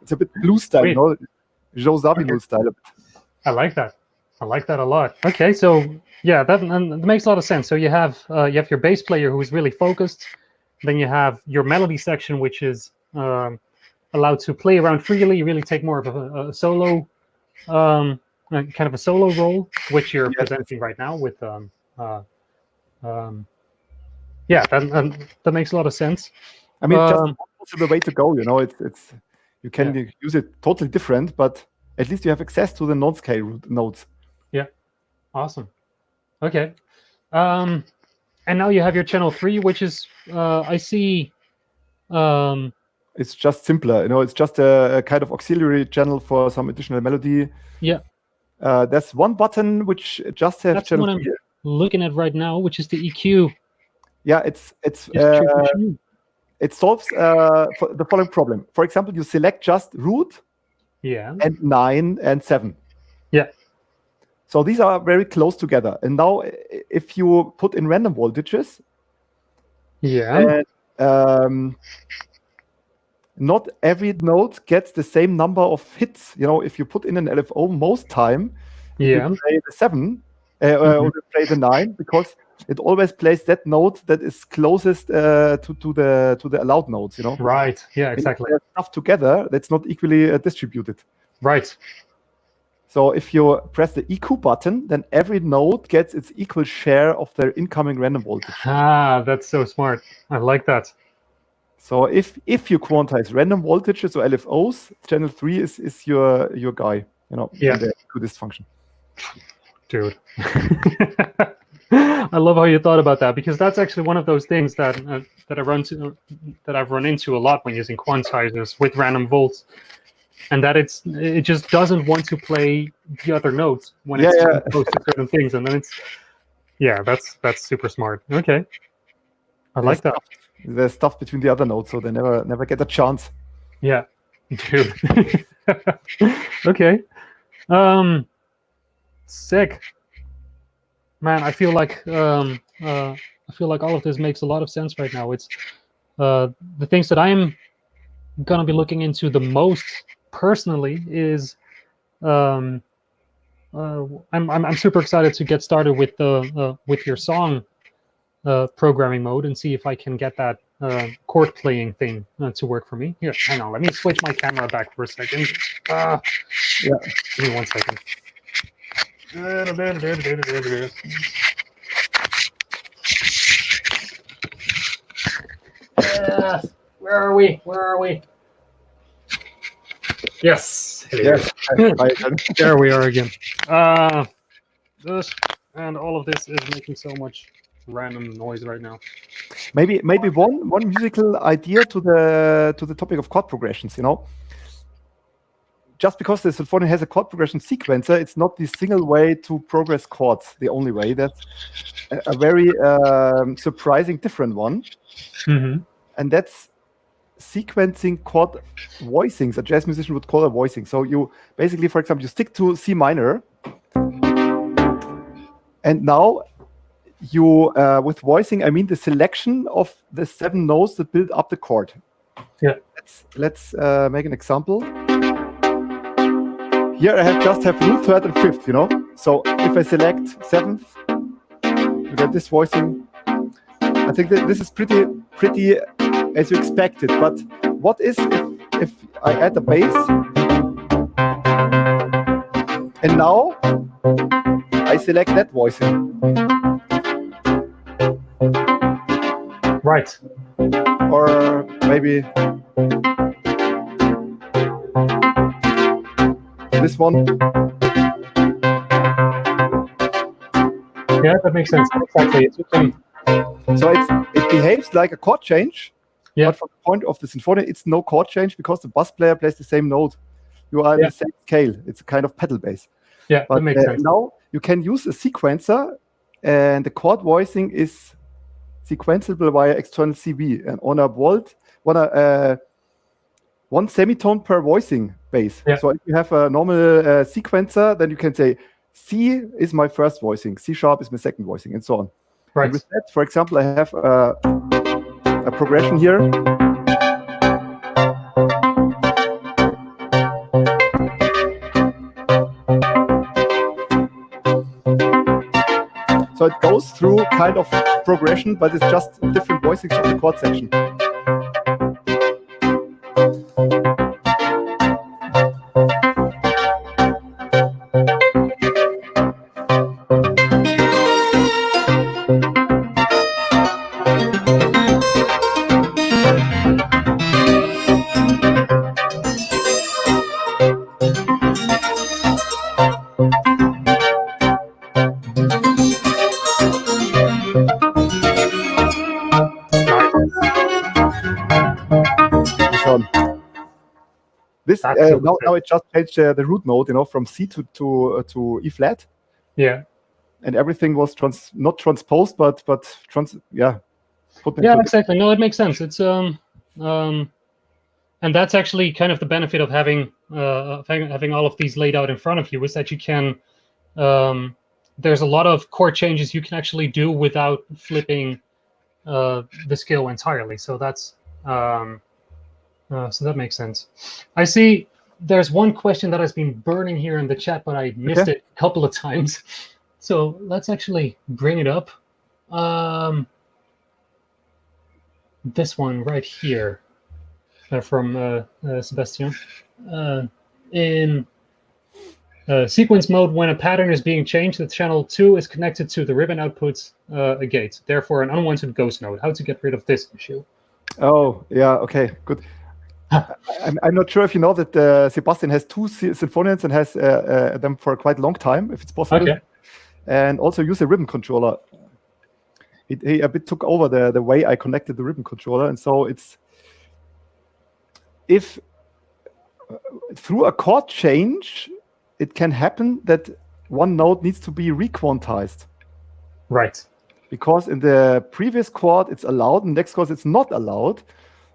It's a bit blues style, you know? Joe Zawinul style. I like that. I like that a lot. Okay, so yeah, that makes a lot of sense. So you have your bass player who is really focused. Then you have your melody section, which is allowed to play around freely, really take more of a solo, kind of a solo role, which you're presenting right now with. Yeah, that makes a lot of sense. I mean, it's just also the way to go. You know, it's you can use it totally different, but at least you have access to the non-scale notes. Yeah, awesome. Okay, and now you have your channel 3, which is I see. It's just simpler, you know. It's just a kind of auxiliary channel for some additional melody. Yeah. There's one button which just has channel 3. I'm looking at right now, which is the EQ. Yeah, it solves the following problem. For example, you select just root, and 9 and 7. Yeah. So these are very close together. And now, if you put in random voltages, not every note gets the same number of hits. You know, if you put in an LFO, most time, you play the 7 or you play the 9, because it always plays that note that is closest to the allowed notes. You know. Right. Yeah. Exactly. If stuff together that's not equally distributed. Right. So if you press the EQ button, then every note gets its equal share of their incoming random voltage. Ah, that's so smart. I like that. So if you quantize random voltages or LFOs, channel 3 is your guy. You know. Yeah. To this function. Dude. I love how you thought about that, because that's actually one of those things that I've run into a lot when using quantizers with random volts, and that it just doesn't want to play the other notes when it's close to certain things, and then that's super smart. Okay, I like that. There's stuff between the other notes, so they never get a chance. Yeah, dude. Okay, sick. Man, I feel like all of this makes a lot of sense right now. It's the things that I'm gonna be looking into the most personally is I'm super excited to get started with your song programming mode and see if I can get that chord playing thing to work for me. Here, hang on. Let me switch my camera back for a second. Yeah. Give me 1 second. Where are we? Where are we? Yes. Yes. There we are again. This and all of this is making so much random noise right now. Maybe one musical idea to the topic of chord progressions. You know, just because the Sinfonion has a chord progression sequencer, it's not the single way to progress chords. The only way. That's a very surprising different one, and that's sequencing chord voicings. A jazz musician would call a voicing. So you basically, for example, you stick to C minor, and now you with voicing, I mean the selection of the 7 notes that build up the chord. Yeah. Let's make an example. Here I just have root, third, and fifth. You know, so if I select 7th, you get this voicing. I think that this is pretty as you expected. But what is if I add a bass and now I select that voicing? Right. Or maybe this one. Yeah, that makes sense. Exactly. So it behaves like a chord change, yeah. But from the point of the Sinfonion, it's no chord change because the bass player plays the same note. You are in the same scale. It's a kind of pedal bass. Yeah, but that makes sense. Now you can use a sequencer, and the chord voicing is sequenceable via external CV and on a volt, one semitone per voicing bass. Yeah. So if you have a normal sequencer, then you can say C is my first voicing, C sharp is my second voicing, and so on. Right. And with that, for example, I have a progression here. So it goes through kind of progression, but it's just different voicings of the chord section. This now it just changed the root note, you know, from C to E flat. Yeah. And everything was not transposed, but yeah. Yeah, exactly. No, it makes sense. It's and that's actually kind of the benefit of having all of these laid out in front of you, is that you can there's a lot of chord changes you can actually do without flipping the scale entirely. So that's so that makes sense. I see there's one question that has been burning here in the chat, but I missed it a couple of times. So let's actually bring it up. This one right here from Sebastian. In sequence mode, when a pattern is being changed, the channel 2 is connected to the ribbon outputs a gate, therefore an unwanted ghost node. How to get rid of this issue? Oh, yeah, okay, good. I'm not sure if you know that Sebastian has 2 Sinfonions and has them for quite a long time, if it's possible. Okay. And also use a ribbon controller. He a bit took over the way I connected the ribbon controller, and so it's if through a chord change, it can happen that one note needs to be requantized. Right. Because in the previous chord it's allowed, in the next chord it's not allowed.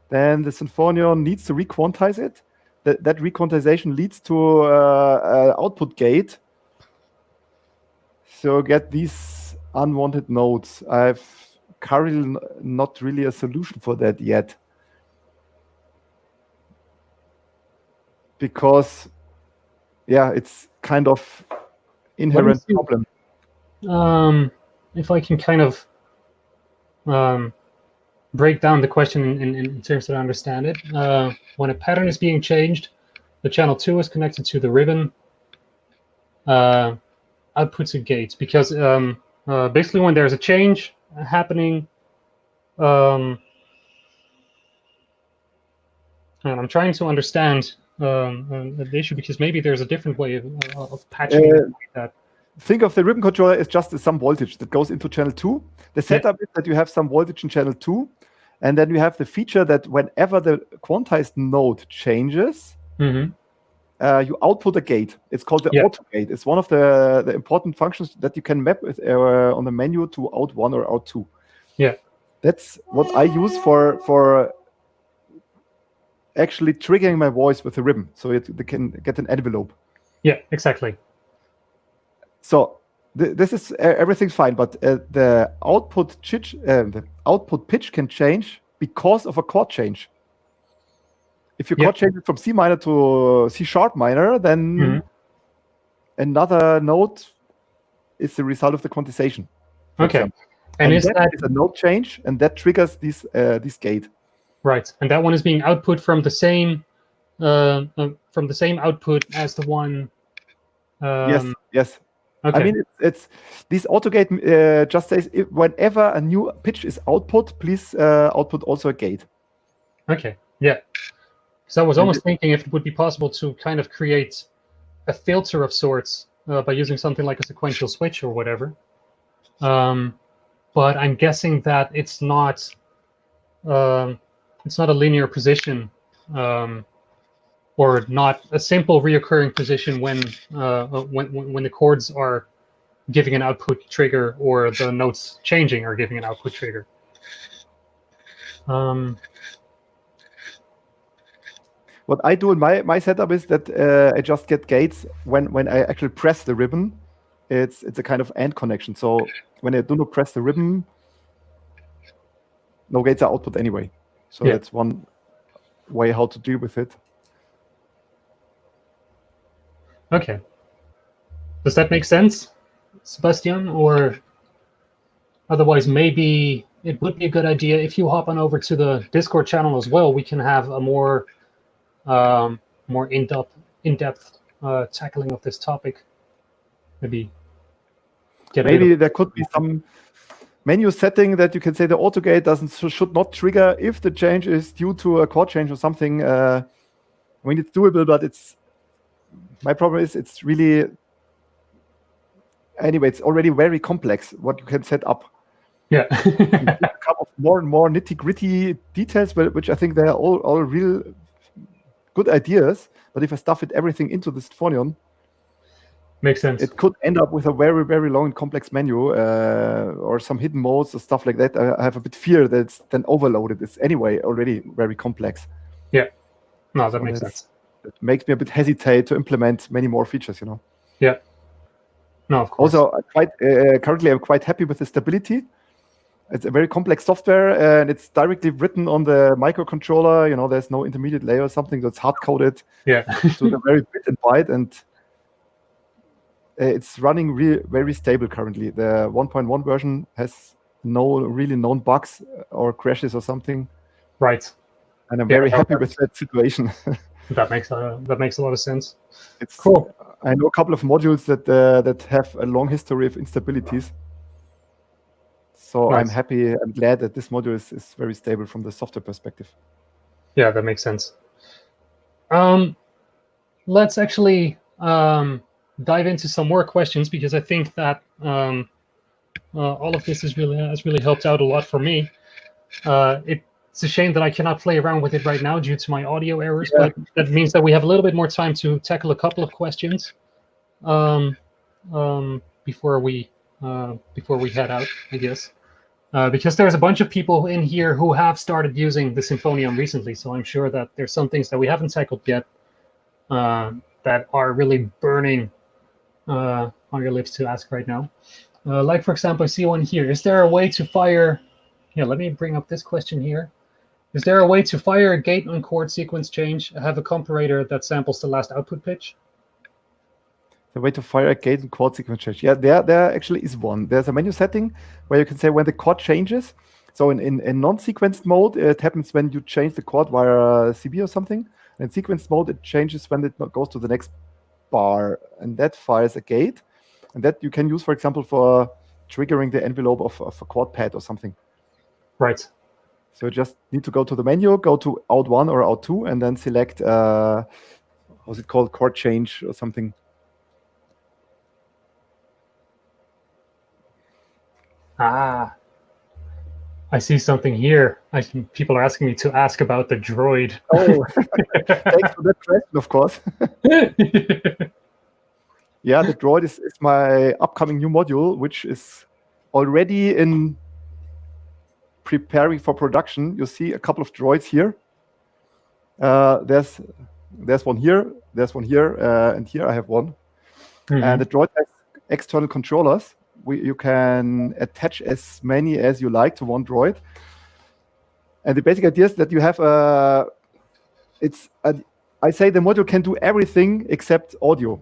Then the Sinfonion needs to requantize it. That requantization leads to an output gate. So get these unwanted notes. I've currently not really a solution for that yet. Because, yeah, it's kind of inherent problem. If I can kind of break down the question in terms that I understand it. When a pattern is being changed, the channel 2 is connected to the ribbon output to gates, because basically when there's a change happening, and I'm trying to understand the issue, because maybe there's a different way of patching that. Think of the ribbon controller as just some voltage that goes into channel 2. The setup is that you have some voltage in channel 2, and then you have the feature that whenever the quantized node changes, you output a gate. It's called the auto gate. It's one of the important functions that you can map with, on the menu to out 1 or out 2. Yeah. That's what I use for actually triggering my voice with the ribbon, so they can get an envelope. Yeah, exactly. So this is everything's fine, but the output pitch can change because of a chord change. If your chord changes from C minor to C sharp minor, then another note is the result of the quantization. Okay, and is that is a note change, and that triggers this gate. Right, and that one is being output from the same output as the one. Yes. Okay. I mean, it's this auto gate just says whenever a new pitch is output, please output also a gate. Okay. Yeah. So I was almost thinking if it would be possible to kind of create a filter of sorts by using something like a sequential switch or whatever. But I'm guessing that it's not a linear position, or not a simple reoccurring position when the chords are giving an output trigger, or the notes changing are giving an output trigger. What I do in my setup is that I just get gates when I actually press the ribbon. It's a kind of AND connection. So when I do not press the ribbon, no gates are output anyway. So that's one way how to deal with it. Okay. Does that make sense, Sebastian? Or otherwise, maybe it would be a good idea if you hop on over to the Discord channel as well. We can have a more in-depth tackling of this topic. Maybe there could be some menu setting that you can say the auto gate should not trigger if the change is due to a chord change or something. I mean, it's doable, but my problem is it's really, anyway, it's already very complex what you can set up. Yeah. A couple of more and more nitty-gritty details, which I think they're all real good ideas. But if I stuff everything into the Sinfonion, makes sense. It could end up with a very, very long and complex menu, or some hidden modes or stuff like that. I have a bit fear that it's then overloaded. It's anyway already very complex. Yeah. No, that makes sense. It makes me a bit hesitate to implement many more features, Yeah. No, of course. Also, currently I'm quite happy with the stability. It's a very complex software, and it's directly written on the microcontroller. There's no intermediate layer or something that's hard-coded. Yeah. So the very bit and byte, and it's running very stable currently. The 1.1 version has no really known bugs or crashes or something. Right. And I'm very happy with that situation. That makes a lot of sense. It's cool. I know a couple of modules that have a long history of instabilities. So nice. I'm happy. I'm glad that this module is very stable from the software perspective. Yeah, that makes sense. Let's actually dive into some more questions, because I think that all of this has really helped out a lot for me. It's a shame that I cannot play around with it right now due to my audio errors, but that means that we have a little bit more time to tackle a couple of questions before we head out, I guess. Because there's a bunch of people in here who have started using the Sinfonion recently, so I'm sure that there's some things that we haven't tackled yet that are really burning on your lips to ask right now. Like, for example, I see one here. Is there a way to fire... Yeah, let me bring up this question here. Is there a way to fire a gate on chord sequence change? I have a comparator that samples the last output pitch. The way to fire a gate and chord sequence change. Yeah, there actually is one. There's a menu setting where you can say when the chord changes. So in non-sequenced mode, it happens when you change the chord via CB or something. In sequenced mode, it changes when it goes to the next bar, and that fires a gate, and that you can use, for example, for triggering the envelope of a chord pad or something. Right. So you just need to go to the menu, go to out 1 or out 2, and then select what's it called, chord change or something. Ah, I see something here. People are asking me to ask about the Droid. Oh, thanks for that question, of course. Yeah, the Droid is my upcoming new module, which is already in preparing for production. You see a couple of droids here. There's one here, there's one here, and here I have one. And the Droid has external controllers. You can attach as many as you like to one droid. And the basic idea is that you have I say the module can do everything except audio.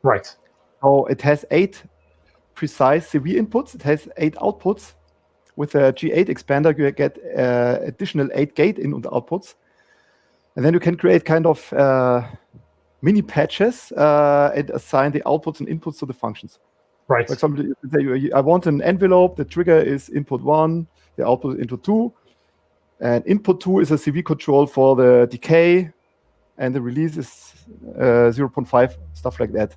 Right. So it has 8 precise CV inputs. It has 8 outputs. With a G8 expander, you get additional 8 gate in and outputs. And then you can create kind of mini patches and assign the outputs and inputs to the functions. Right. For example, you can say, I want an envelope. The trigger is input 1, the output is input 2. And input 2 is a CV control for the decay, and the release is 0.5, stuff like that.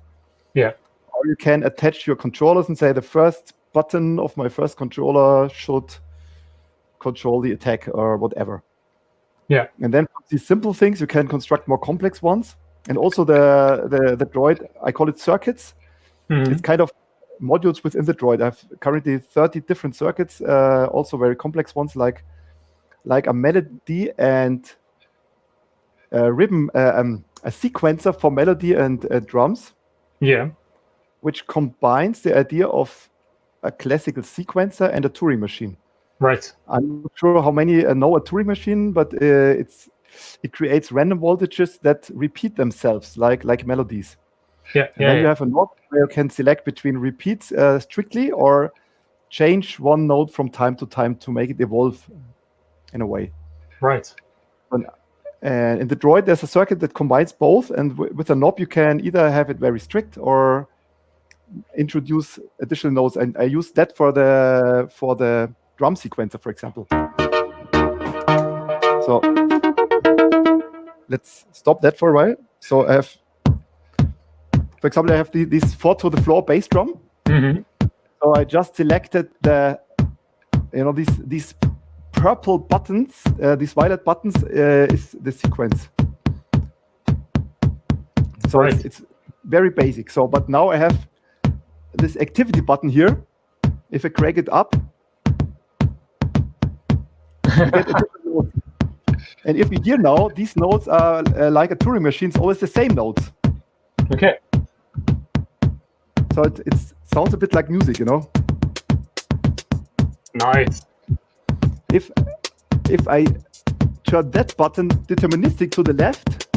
Yeah. Or you can attach your controllers and say the first button of my first controller should control the attack or whatever. Yeah. And then from these simple things, you can construct more complex ones. And also the Droid, I call it circuits. It's kind of modules within the Droid. I have currently 30 different circuits, also very complex ones like a melody and a rhythm, a sequencer for melody and drums. Yeah. Which combines the idea of a classical sequencer and a Turing machine. Right. I'm not sure how many know a Turing machine, but it creates random voltages that repeat themselves like melodies. Yeah. And then you have a knob where you can select between repeats strictly or change one note from time to time to make it evolve in a way. Right. And in the Droid, there's a circuit that combines both, and with a knob you can either have it very strict or introduce additional notes. And I use that for the drum sequencer, for example. So let's stop that for a while. So I have, for example, I have these 4 to the floor bass drum. So I just selected these purple buttons, these violet buttons is the sequence. So it's very basic. So, but now I have this activity button here. If I crank it up, you get a different note. And if you hear now, these notes are like a Turing machine, it's always the same notes. Okay. So it sounds a bit like music, you know. Nice. If I turn that button deterministic to the left,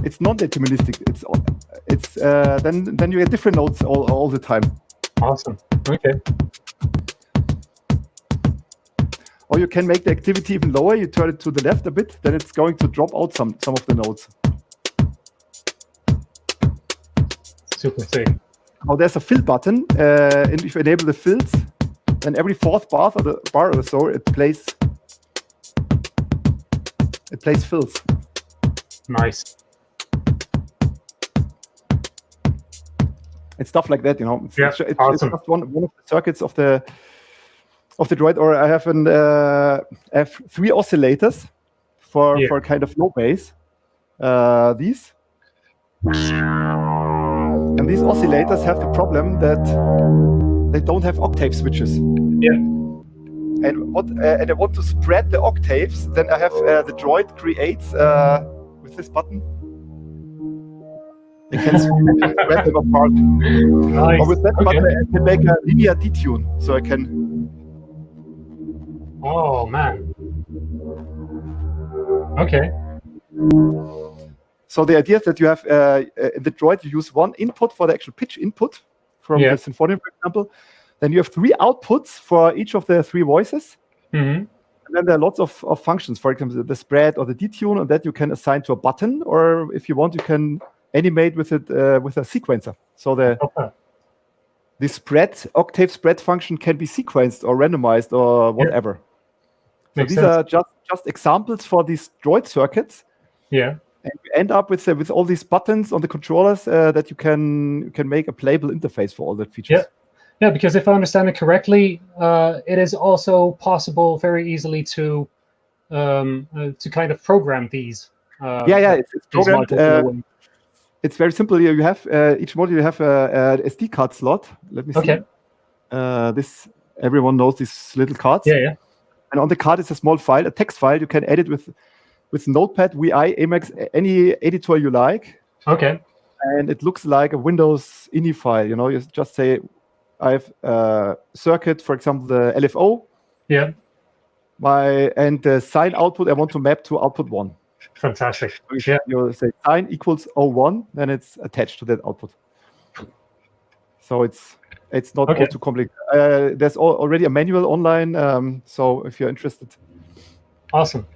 it's non-deterministic. It's then you get different notes all the time. Awesome. Okay. Or you can make the activity even lower. You turn it to the left a bit, then it's going to drop out some of the notes. Super sick. Now there's a fill button, and if you enable the fills, then every 4th bar or so it plays fills. Nice. And stuff like that, you know. It's awesome. It's just one of the circuits of the Droid. Or I have 3 oscillators for kind of low bass. These. And these oscillators have the problem that they don't have octave switches. Yeah. And I want to spread the octaves. Then I have the Droid creates with this button. You can spread them apart. Nice. Or with that button, I can make a linear detune. So I can. Oh man. Okay. So the idea is that you have in the Droid, you use one input for the actual pitch input from the Sinfonion, for example. Then you have 3 outputs for each of the 3 voices. Mm-hmm. And then there are lots of functions, for example, the spread or the detune, and that you can assign to a button, or if you want, you can animate with it with a sequencer. So the spread, octave spread function can be sequenced or randomized or whatever. So these are just examples for these Droid circuits. Yeah. And you end up with all these buttons on the controllers that you can make a playable interface for all the features. Yeah, because if I understand it correctly, it is also possible very easily to kind of program these. It's programmed. It's very simple. You have each module. You have a SD card slot. Let me see. Okay. This everyone knows these little cards. Yeah. And on the card is a small file, a text file. You can edit with Notepad, VI, Emacs, any editor you like. Okay. And it looks like a Windows INI file. You just say, I have a circuit, for example, the LFO. Yeah. And the sine output I want to map to output 1. Fantastic. You say sine equals 01, then it's attached to that output. So it's not all too complicated. There's already a manual online, so if you're interested. Awesome.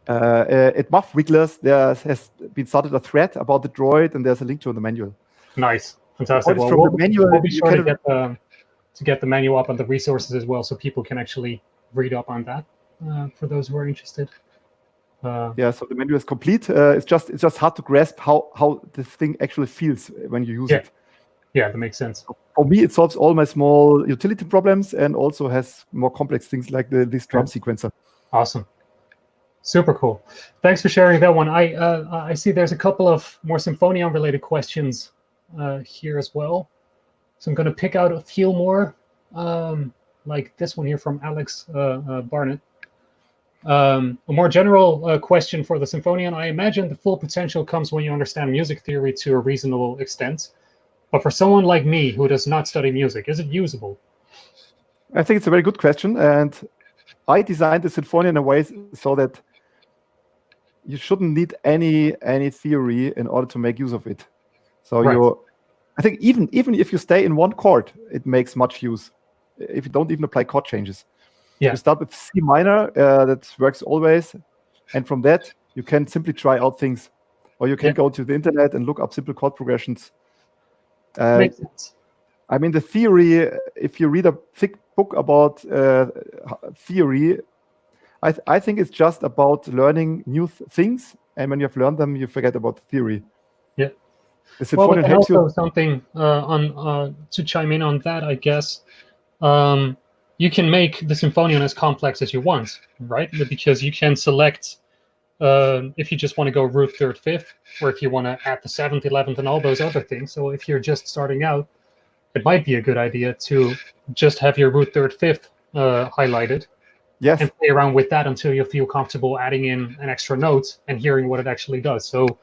At Muff Wigglers, there has been started a thread about the Droid, and there's a link to the manual. Nice. Fantastic. Well, from the manual, we'll be sure to get the manual up on the resources as well, so people can actually read up on that for those who are interested. So the manual is complete. It's just hard to grasp how this thing actually feels when you use it. Yeah, that makes sense. For me, it solves all my small utility problems and also has more complex things like this drum sequencer. Awesome. Super cool. Thanks for sharing that one. I see there's a couple of more Sinfonion related questions here as well. So I'm going to pick out a few more, like this one here from Alex Barnett. A more general question for the Sinfonion. I imagine the full potential comes when you understand music theory to a reasonable extent. But for someone like me who does not study music, is it usable? I think it's a very good question. And I designed the Sinfonion in a way so that you shouldn't need any theory in order to make use of it. So I think even if you stay in one chord, it makes much use. If you don't even apply chord changes. You start with C minor, that works always. And from that, you can simply try out things. Or you can go to the internet and look up simple chord progressions. Makes sense. I mean, the theory, if you read a thick book about theory, I think it's just about learning new things. And when you have learned them, you forget about the theory. Yeah. The Sinfonion helps you. Something to chime in on that, I guess. You can make the Sinfonion as complex as you want, right? Because you can select if you just want to go root 3rd, 5th, or if you want to add the 7th, 11th, and all those other things. So if you're just starting out, it might be a good idea to just have your root 3rd, 5th highlighted. Yes. And play around with that until you feel comfortable adding in an extra note and hearing what it actually does. So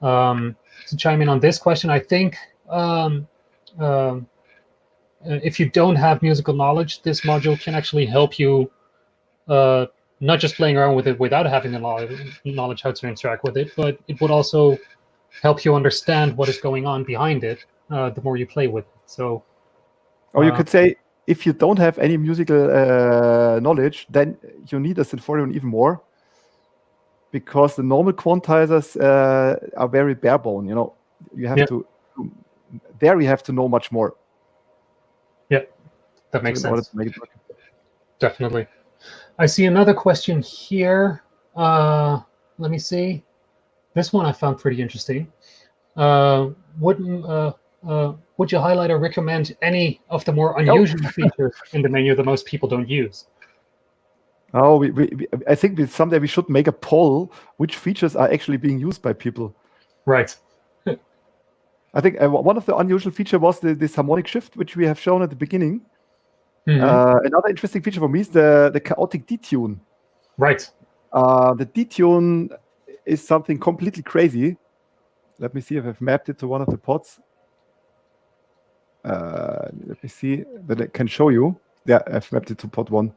to chime in on this question, I think if you don't have musical knowledge, this module can actually help you not just playing around with it without having the knowledge how to interact with it, but it would also help you understand what is going on behind it the more you play with it. So, or you could say, if you don't have any musical knowledge, then you need a Sinfonion even more, because the normal quantizers are very bare bone. You have to know much more. Yeah, that makes sense. Definitely. I see another question here. Let me see. This one I found pretty interesting. Would you highlight or recommend any of the more unusual features in the menu that most people don't use? Oh, I think someday we should make a poll which features are actually being used by people. Right. I think one of the unusual features was this harmonic shift, which we have shown at the beginning. Mm-hmm. Another interesting feature for me is the chaotic detune. Right. The detune is something completely crazy. Let me see if I've mapped it to one of the pods. Let me see that I can show you. Yeah, I've mapped it to pod 1.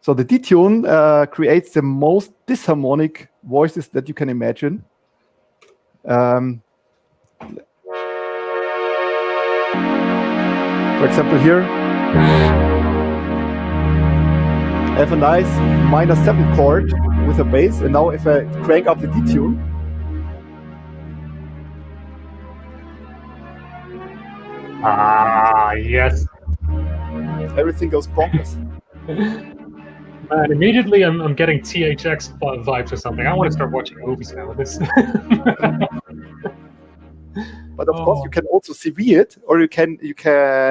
So the detune creates the most disharmonic voices that you can imagine. For example, here. I have a nice -7 chord with a bass, and now if I crank up the detune, Yes. everything goes bonkers. Man, immediately I'm getting THX vibes or something. I want to start watching movies now with this. But of course, you can also CV it, or you can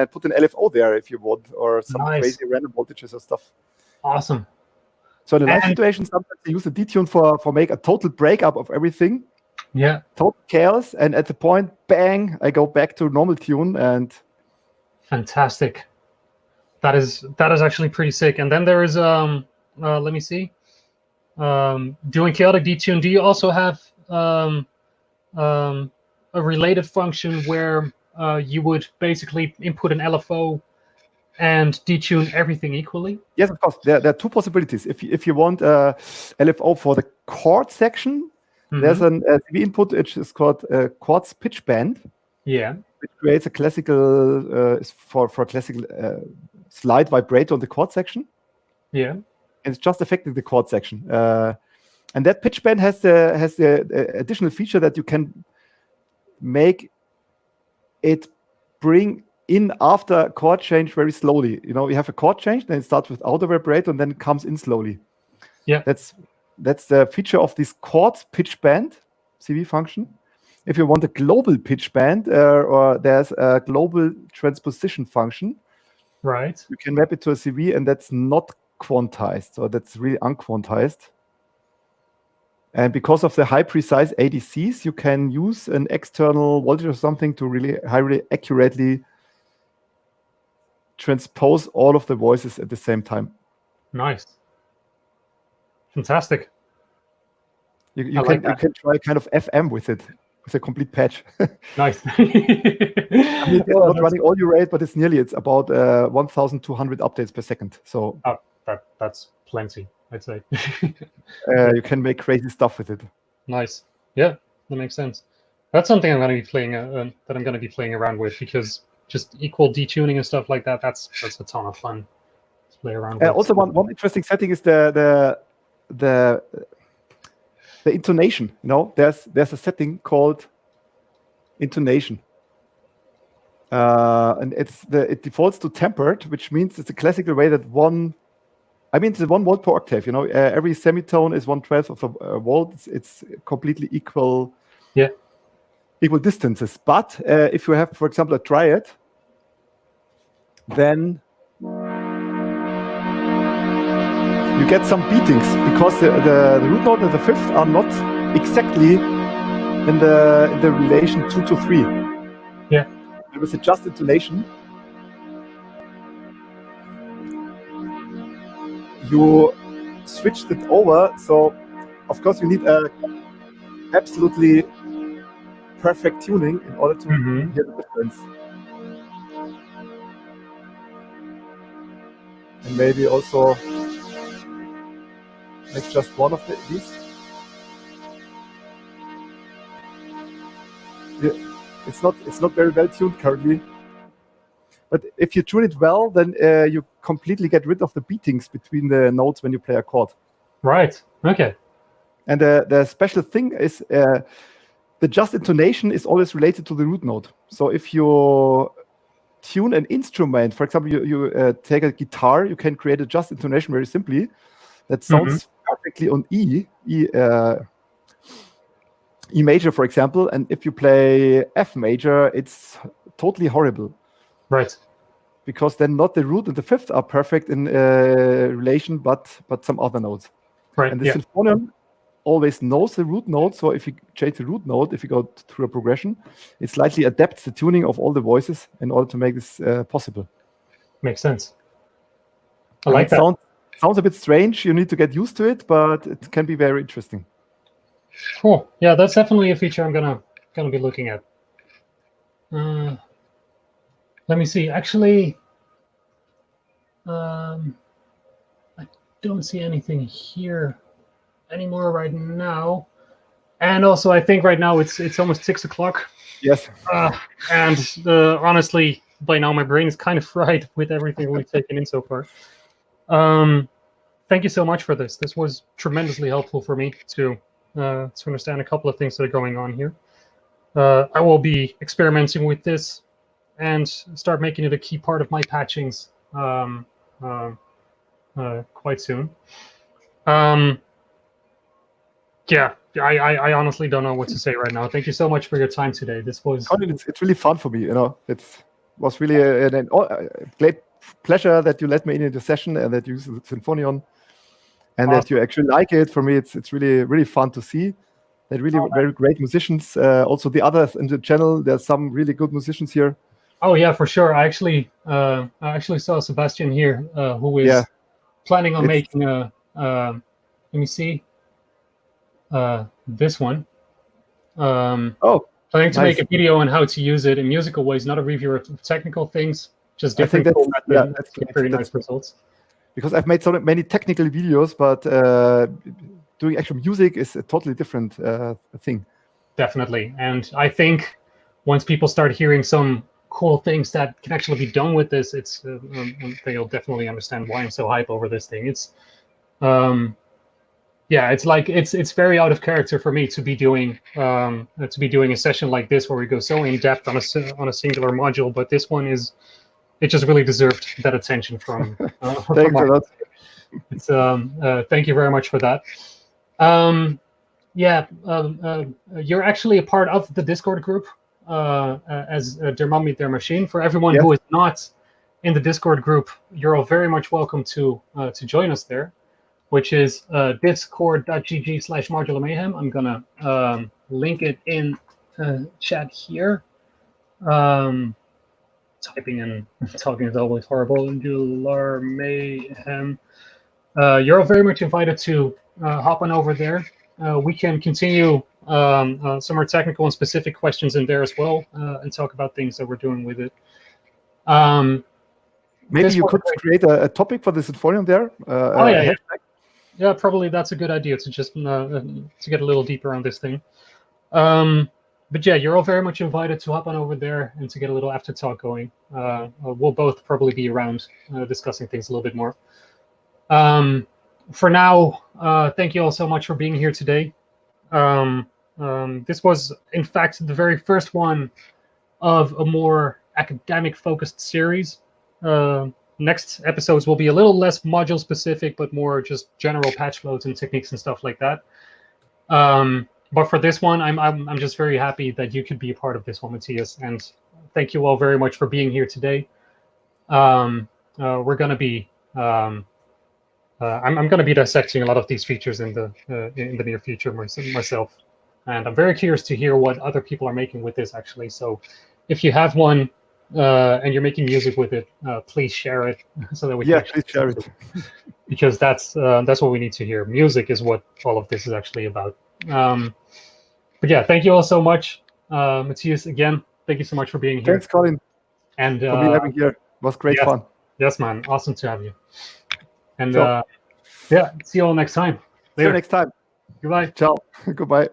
put an LFO there if you want, or some Nice. crazy random voltages or stuff. Awesome. So in a live situation, sometimes they use a detune for make a total breakup of everything. Yeah. Total chaos, and at the point, bang, I go back to normal tune, and fantastic. That is actually pretty sick. And then there is let me see. Doing chaotic detune. Do you also have a related function where you would basically input an LFO and detune everything equally? Yes, of course. There are two possibilities. If you want LFO for the chord section, there's an CV input which is called chords pitch band. Yeah. Which creates a classical for classical slide vibrato on the chord section. Yeah. And it's just affecting the chord section. And that pitch band has the additional feature that you can make it bring in after chord change very slowly. You know, you have a chord change, then it starts with outer vibrato and then it comes in slowly. Yeah. That's the feature of this chords pitch band CV function. If you want a global pitch band, or there's a global transposition function, right? You can map it to a CV, and that's not quantized, so that's really unquantized. And because of the high precise ADCs, you can use an external voltage or something to really highly accurately transpose all of the voices at the same time. Nice. Fantastic. You can try kind of FM with it, with a complete patch. Nice. I mean, it's not running all your rate, but it's about 1,200 updates per second. So that's plenty, I'd say. You can make crazy stuff with it. Nice. Yeah, that makes sense. That's something I'm going to be playing. That I'm going to be playing around with, because just equal detuning and stuff like that. That's a ton of fun to play around with. Also, one interesting setting is the intonation. You know, there's a setting called intonation, and it defaults to tempered, which means it's a classical way that it's 1 volt per octave. You know, every semitone is 1/12 of a volt. It's completely equal. Yeah. Equal distances. But if you have, for example, a triad, then you get some beatings because the root note and the fifth are not exactly in the relation 2 to 3. Yeah. And with the just intonation, you switched it over. So, of course, you need a absolutely perfect tuning in order to hear the difference. And maybe also make just one of these. It's not very well tuned currently. But if you tune it well, then you completely get rid of the beatings between the notes when you play a chord. Right. Okay. And the special thing is the just intonation is always related to the root note. So if you tune an instrument, for example, you take a guitar, you can create a just intonation very simply. That sounds perfectly on E major, for example. And if you play F major, it's totally horrible. Right. Because then not the root and the fifth are perfect in relation, but some other notes. Right. And the Sinfonion always knows the root note. So if you change the root note, if you go through a progression, it slightly adapts the tuning of all the voices in order to make this possible. Makes sense. I like that. Sounds a bit strange. You need to get used to it, but it can be very interesting. Cool. Yeah, that's definitely a feature I'm gonna be looking at. Let me see. Actually, I don't see anything here anymore right now. And also, I think right now it's almost 6 o'clock. Yes. And honestly, by now my brain is kind of fried with everything we've taken in so far. Thank you so much for this. This was tremendously helpful for me to understand a couple of things that are going on here. I will be experimenting with this and start making it a key part of my patchings quite soon. Yeah, I honestly don't know what to say right now. Thank you so much for your time today. This was Colin, it's really fun for me. It was really a great pleasure that you let me in the session and that you use Sinfonion and that you actually like it. For me, it's really fun to see. They're really very great musicians. Also, the others in the channel, there's some really good musicians here. Oh yeah, for sure. I actually saw Sebastian here, who is planning on making a. Let me see. This one. Planning to make a video on how to use it in musical ways, not a review of technical things, just different cool methods to get very nice results. Because I've made so many technical videos, but doing actual music is a totally different thing. Definitely, and I think once people start hearing some cool things that can actually be done with this, it's they'll definitely understand why I'm so hype over this thing. It's yeah, it's like it's very out of character for me to be doing a session like this where we go so in depth on a singular module, but this one it just really deserved that attention from. Thanks a lot. It's thank you very much for that. You're actually a part of the Discord group as Der Mann mit der Maschine. For everyone who is not in the Discord group, you're all very much welcome to join us there, which is discord.gg/modular mayhem. I'm gonna link it in chat here. Typing and talking is always horrible. Modular mayhem. You're all very much invited to hop on over there. We can continue some more technical and specific questions in there as well, and talk about things that we're doing with it. Maybe you could create a topic for the Sinfonion there. Yeah, probably that's a good idea to just to get a little deeper on this thing. But yeah, you're all very much invited to hop on over there and to get a little after talk going. We'll both probably be around discussing things a little bit more. For now, thank you all so much for being here today. This was, in fact, the very first one of a more academic-focused series. Next episodes will be a little less module-specific, but more just general patch flows and techniques and stuff like that. But for this one, I'm just very happy that you could be a part of this one, Matthias, and thank you all very much for being here today. We're going to be I'm going to be dissecting a lot of these features in the near future myself, and I'm very curious to hear what other people are making with this actually. So if you have one and you're making music with it, please share it so that we can please share it, because that's what we need to hear. Music is what all of this is actually about. But yeah, thank you all so much, Matthias. Again, thank you so much for being here. Thanks, Colin, and for me having here. It was great fun. Yes, man, awesome to have you. And yeah, see you all next time. Later. See you next time. Goodbye. Ciao. Goodbye.